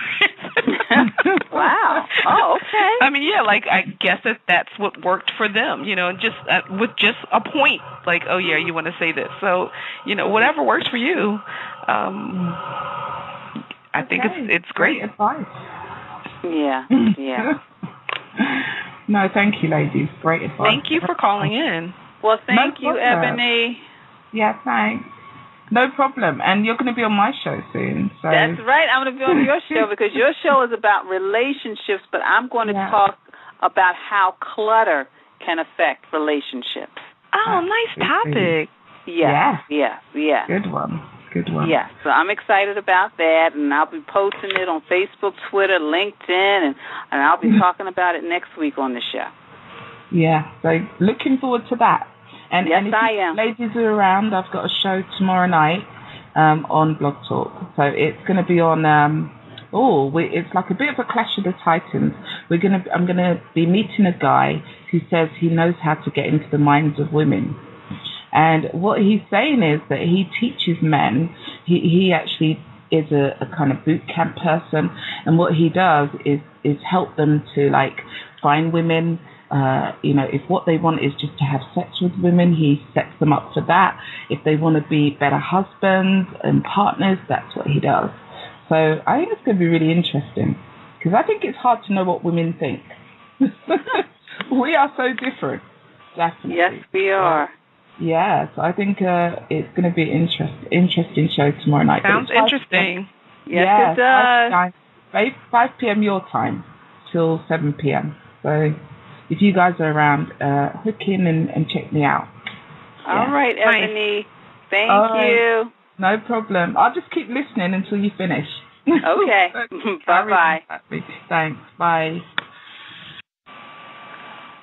Wow. Oh, okay. I mean, yeah, like I guess that's what worked for them, just with just a point, like, oh yeah, you want to say this. So, whatever works for you. I think it's great advice. Yeah. No, thank you, ladies. Great advice. Thank you for calling in. Well, thank you, Ebony. Yeah, thanks. No problem. And you're going to be on my show soon. So. That's right. I'm going to be on your show because your show is about relationships, but I'm going to talk about how clutter can affect relationships. Oh, nice topic. Yeah. Good one. Yeah, so I'm excited about that, and I'll be posting it on Facebook, Twitter, LinkedIn, and I'll be talking about it next week on the show. Yeah, so looking forward to that. And, yes, and if I am. Ladies are around, I've got a show tomorrow night on Blog Talk. So it's going to be on. It's like a bit of a clash of the titans. I'm going to be meeting a guy who says he knows how to get into the minds of women. And what he's saying is that he teaches men. He actually is a kind of boot camp person, and what he does is help them to like find women. If what they want is just to have sex with women, he sets them up for that. If they want to be better husbands and partners, that's what he does. So I think it's going to be really interesting because I think it's hard to know what women think. We are so different. Definitely. Yes, we are. Yeah, so I think it's going to be an interesting show tomorrow night. Sounds interesting. Yes, it does. 5 p.m. your time till 7 p.m. So if you guys are around, hook in and check me out. All right, Ebony. Thank you. No problem. I'll just keep listening until you finish. Okay. Bye-bye. Thanks. Bye.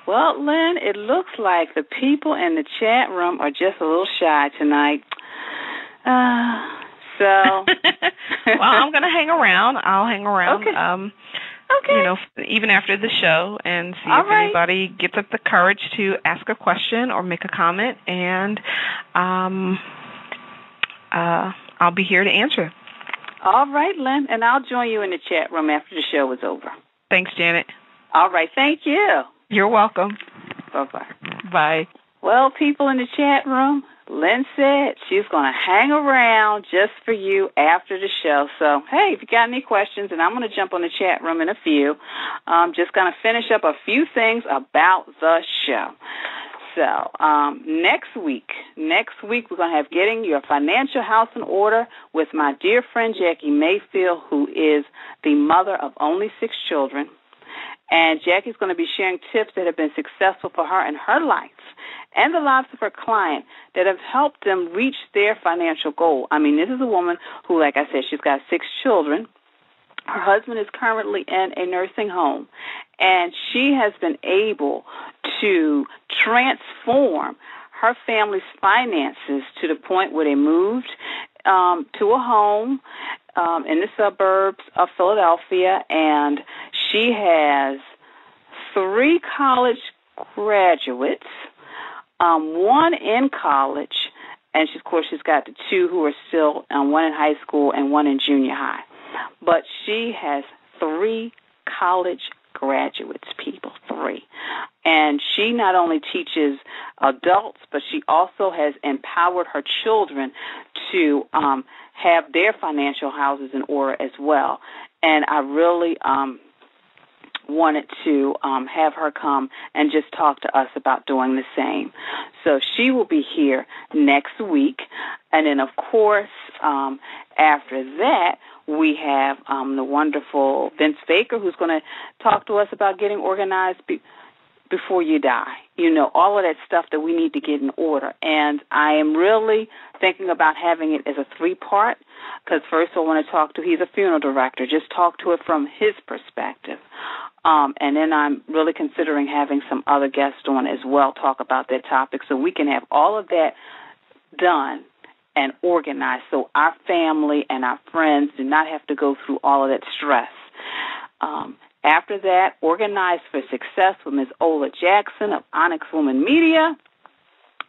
Well, Lynn, it looks like the people in the chat room are just a little shy tonight. Well, I'm going to hang around. I'll hang around. Okay. Even after the show and see if anybody gets up the courage to ask a question or make a comment, and I'll be here to answer. All right, Lynn, and I'll join you in the chat room after the show is over. Thanks, Janet. All right, thank you. You're welcome. Bye-bye. Bye. Well, people in the chat room, Lynn said she's going to hang around just for you after the show. So, hey, if you got any questions, and I'm going to jump on the chat room in a few, just going to finish up a few things about the show. So, next week we're going to have Getting Your Financial House in Order with my dear friend Jackie Mayfield, who is the mother of only 6 children. And Jackie's going to be sharing tips that have been successful for her in her life and the lives of her client that have helped them reach their financial goal. I mean, this is a woman who, like I said, she's got 6 children. Her husband is currently in a nursing home, and she has been able to transform her family's finances to the point where they moved to a home in the suburbs of Philadelphia, and she has 3 college graduates, one in college, and of course she's got the 2 who are still, one in high school and one in junior high. But she has 3 college graduates, people, 3. And she not only teaches adults, but she also has empowered her children to have their financial houses in order as well. And I really wanted to have her come and just talk to us about doing the same. So she will be here next week. And then, of course, after that, we have the wonderful Vince Baker, who's going to talk to us about getting organized before you die. You know, all of that stuff that we need to get in order. And I am really thinking about having it as a 3-part, because first I want to talk to, he's a funeral director, just talk to it from his perspective. And then I'm really considering having some other guests on as well, talk about that topic, so we can have all of that done and organized so our family and our friends do not have to go through all of that stress. After that, Organize for Success with Ms. Ola Jackson of Onyx Woman Media.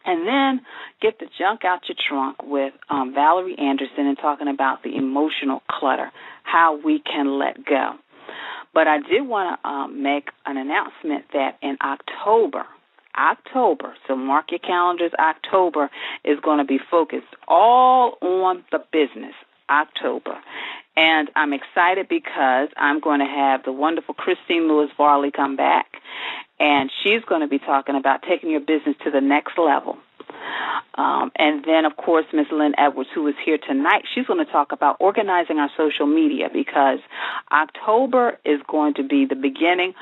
And then get the junk out your trunk with Valerie Anderson and talking about the emotional clutter, how we can let go. But I did want to make an announcement that in October, so mark your calendars, October is going to be focused all on the business, October. And I'm excited because I'm going to have the wonderful Christine Lewis Varley come back, and she's going to be talking about taking your business to the next level. And then, of course, Ms. Lynn Edwards, who is here tonight, she's going to talk about organizing our social media, because October is going to be the beginning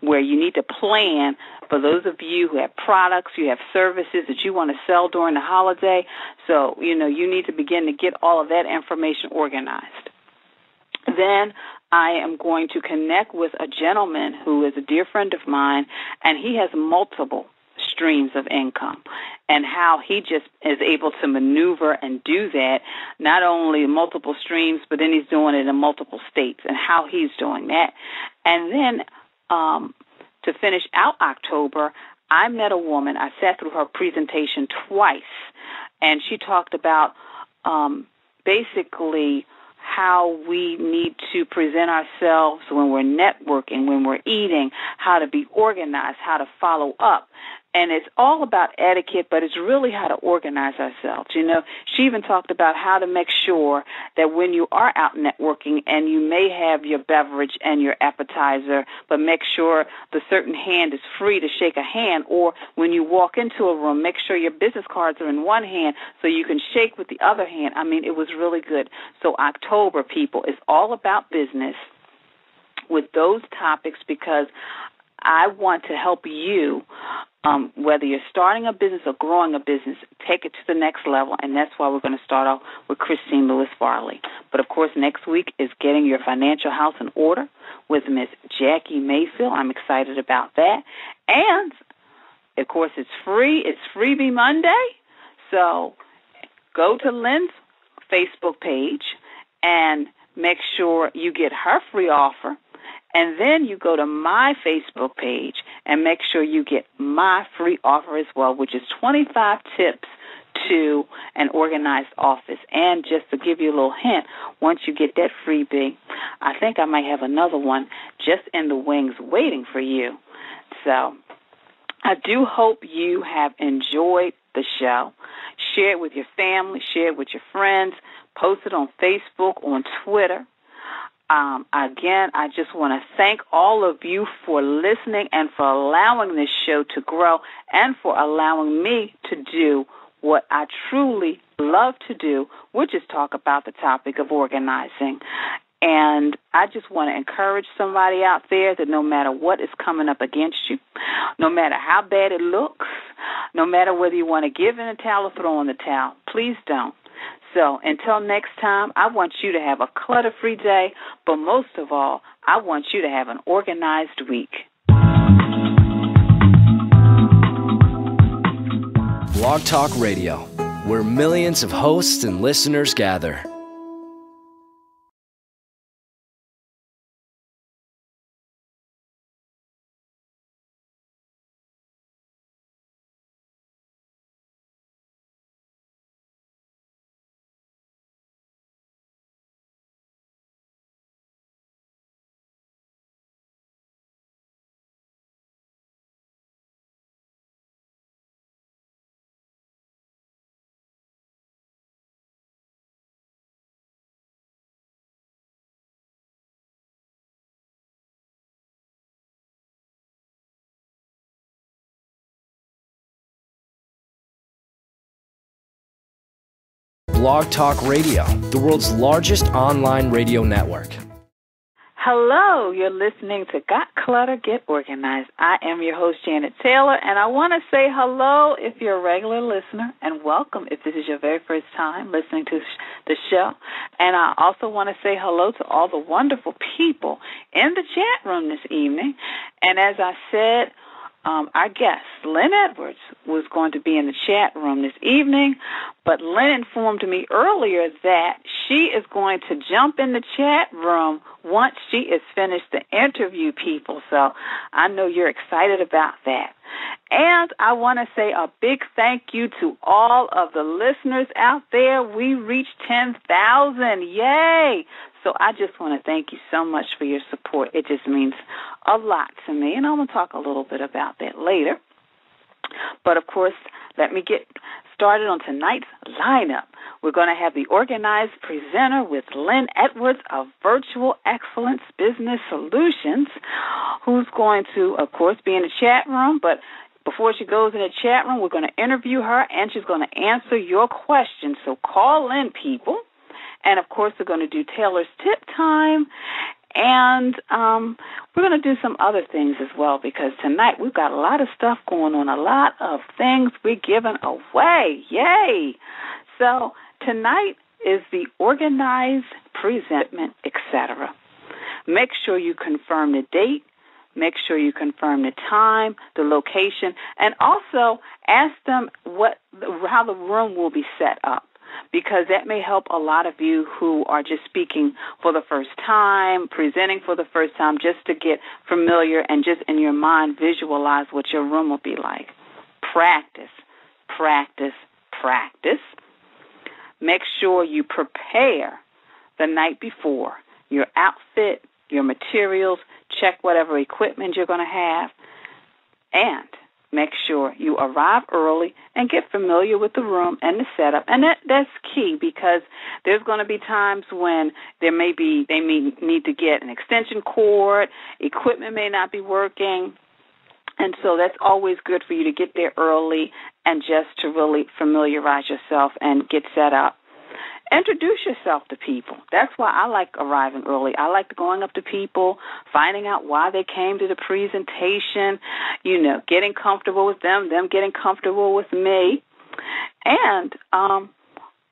where you need to plan for those of you who have products, you have services that you want to sell during the holiday. So, you know, you need to begin to get all of that information organized. Then I am going to connect with a gentleman who is a dear friend of mine, and he has multiple streams of income, and how he just is able to maneuver and do that, not only multiple streams, but then he's doing it in multiple states, and how he's doing that. And then to finish out October, I met a woman. I sat through her presentation twice, and she talked about basically how we need to present ourselves when we're networking, when we're eating, how to be organized, how to follow up. And it's all about etiquette, but it's really how to organize ourselves. You know, she even talked about how to make sure that when you are out networking and you may have your beverage and your appetizer, but make sure the certain hand is free to shake a hand, or when you walk into a room, make sure your business cards are in one hand so you can shake with the other hand. I mean, it was really good. So October, people, is all about business with those topics, because I want to help you, whether you're starting a business or growing a business, take it to the next level, and that's why we're going to start off with Christine Lewis Farley. But, of course, next week is Getting Your Financial House in Order with Miss Jackie Mayfield. I'm excited about that. And, of course, it's free. It's Freebie Monday. So go to Lynn's Facebook page and make sure you get her free offer. And then you go to my Facebook page and make sure you get my free offer as well, which is 25 tips to an organized office. And just to give you a little hint, once you get that freebie, I think I might have another one just in the wings waiting for you. So I do hope you have enjoyed the show. Share it with your family, share it with your friends, post it on Facebook, on Twitter. Again, I just want to thank all of you for listening and for allowing this show to grow and for allowing me to do what I truly love to do, which is talk about the topic of organizing. And I just want to encourage somebody out there that no matter what is coming up against you, no matter how bad it looks, no matter whether you want to give in the towel or throw in the towel, please don't. So until next time, I want you to have a clutter-free day, but most of all, I want you to have an organized week. Blog Talk Radio, where millions of hosts and listeners gather. Blog Talk Radio, the world's largest online radio network. Hello, you're listening to Got Clutter, Get Organized. I am your host, Janet Taylor, and I want to say hello if you're a regular listener, and welcome if this is your very first time listening to the show. And I also want to say hello to all the wonderful people in the chat room this evening. And as I said, our guest, Lynn Edwards, was going to be in the chat room this evening, but Lynn informed me earlier that she is going to jump in the chat room once she is finished to interview people. So I know you're excited about that. And I want to say a big thank you to all of the listeners out there. We reached 10,000. Yay! So I just want to thank you so much for your support. It just means a lot to me, and I'm going to talk a little bit about that later. But, of course, let me get started on tonight's lineup. We're going to have the organized presenter with Lynn Edwards of Virtual Excellence Business Solutions, who's going to, of course, be in the chat room. But before she goes in the chat room, we're going to interview her, and she's going to answer your questions. So call in, people. And, of course, we're going to do Taylor's Tip Time, and we're going to do some other things as well, because tonight we've got a lot of stuff going on, a lot of things we're giving away. Yay! So tonight is the organized presentment, etc. Make sure you confirm the date. Make sure you confirm the time, the location, and also ask them how the room will be set up, because that may help a lot of you who are just speaking for the first time, presenting for the first time, just to get familiar and just in your mind visualize what your room will be like. Practice, practice, practice. Make sure you prepare the night before your outfit, your materials, check whatever equipment you're going to have, and make sure you arrive early and get familiar with the room and the setup. And that's key, because there's going to be times when they may need to get an extension cord, equipment may not be working, and so that's always good for you to get there early and just to really familiarize yourself and get set up. Introduce yourself to people. That's why I like arriving early. I like going up to people, finding out why they came to the presentation, getting comfortable with them getting comfortable with me. And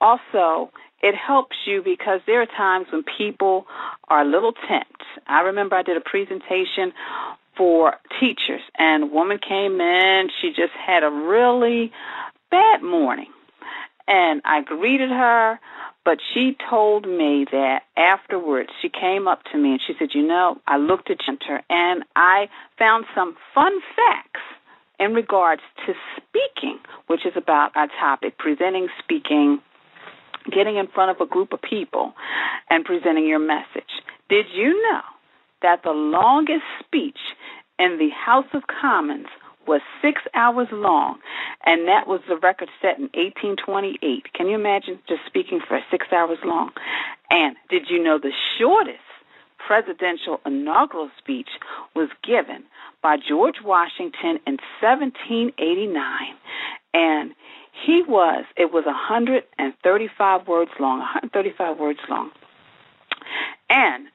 also, it helps you because there are times when people are a little tense. I remember I did a presentation for teachers, and a woman came in. She just had a really bad morning. And I greeted her, but she told me that afterwards she came up to me and she said, I looked at her and I found some fun facts in regards to speaking, which is about our topic, presenting, speaking, getting in front of a group of people and presenting your message. Did you know that the longest speech in the House of Commons was 6 hours long, and that was the record set in 1828. Can you imagine just speaking for 6 hours long? And did you know the shortest presidential inaugural speech was given by George Washington in 1789, and it was 135 words long, And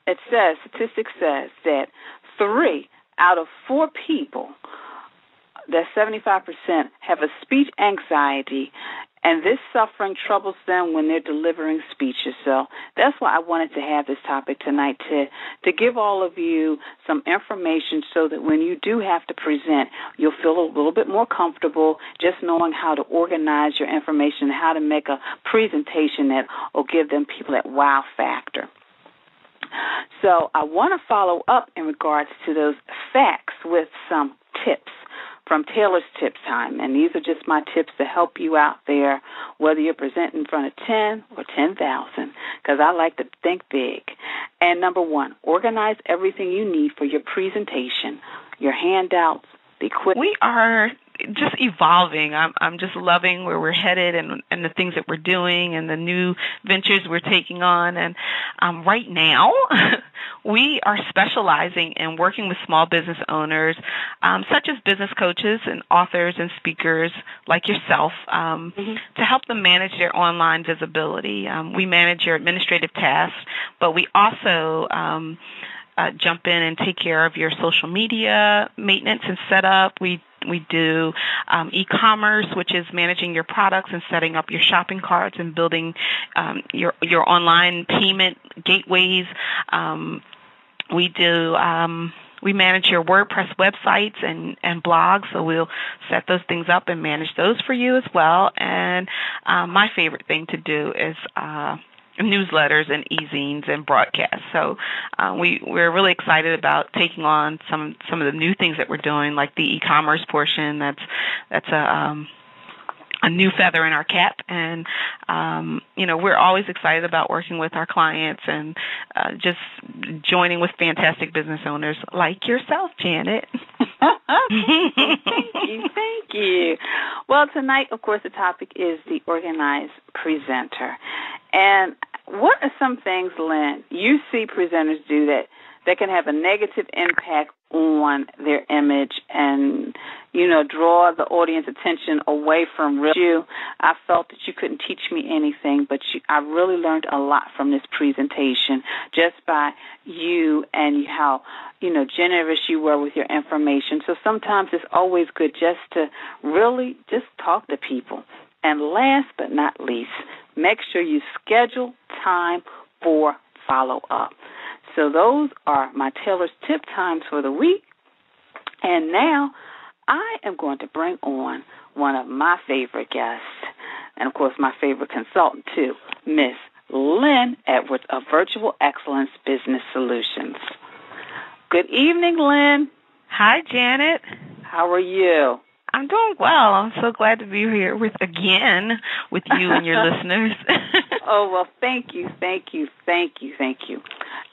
statistics says that 3 out of 4 people, that 75%, have a speech anxiety, and this suffering troubles them when they're delivering speeches. So that's why I wanted to have this topic tonight, to give all of you some information so that when you do have to present, you'll feel a little bit more comfortable just knowing how to organize your information, how to make a presentation that will give them people that wow factor. So I want to follow up in regards to those facts with some tips from Taylor's Tip Time. And these are just my tips to help you out there, whether you're presenting in front of 10 or 10,000, because I like to think big. And number 1, organize everything you need for your presentation, your handouts, the equipment. We are just evolving. I'm just loving where we're headed and the things that we're doing and the new ventures we're taking on. And right now, we are specializing in working with small business owners, such as business coaches and authors and speakers like yourself, to help them manage their online visibility. We manage your administrative tasks, but we also jump in and take care of your social media maintenance and setup. We do e-commerce, which is managing your products and setting up your shopping carts and building your online payment gateways. We manage your WordPress websites and blogs, so we'll set those things up and manage those for you as well. And my favorite thing to do is newsletters and e-zines and broadcasts. So we're really excited about taking on some of the new things that we're doing, like the e-commerce portion. That's a new feather in our cap, and we're always excited about working with our clients and just joining with fantastic business owners like yourself, Janet. Thank you. Well, tonight, of course, the topic is the organized presenter. And what are some things, Lynn, you see presenters do that can have a negative impact on their image and, draw the audience attention away from you? I felt that you couldn't teach me anything, but I really learned a lot from this presentation just by you and how, generous you were with your information. So sometimes it's always good just to really just talk to people. And last but not least, make sure you schedule time for follow-up. So those are my Taylor's Tip Times for the week. And now I am going to bring on one of my favorite guests, and, of course, my favorite consultant, too, Miss Lynn Edwards of Virtual Excellence Business Solutions. Good evening, Lynn. Hi, Janet. How are you? I'm doing well. I'm so glad to be here with you and your listeners. Oh, well, thank you.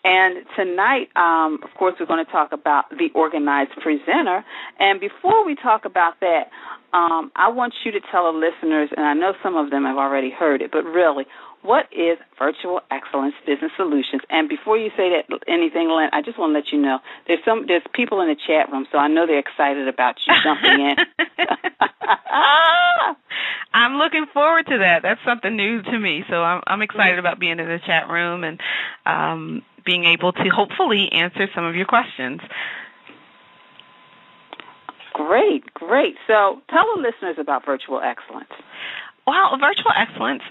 And tonight, of course, we're going to talk about the organized presenter. And before we talk about that, I want you to tell the listeners, and I know some of them have already heard it, but really, what is Virtual Excellence Business Solutions? And before you say anything, Lynn, I just want to let you know there's people in the chat room, so I know they're excited about you jumping in. I'm looking forward to that. That's something new to me, so I'm excited about being in the chat room and being able to hopefully answer some of your questions. Great. So tell the listeners about Virtual Excellence. Well, Virtual Excellence,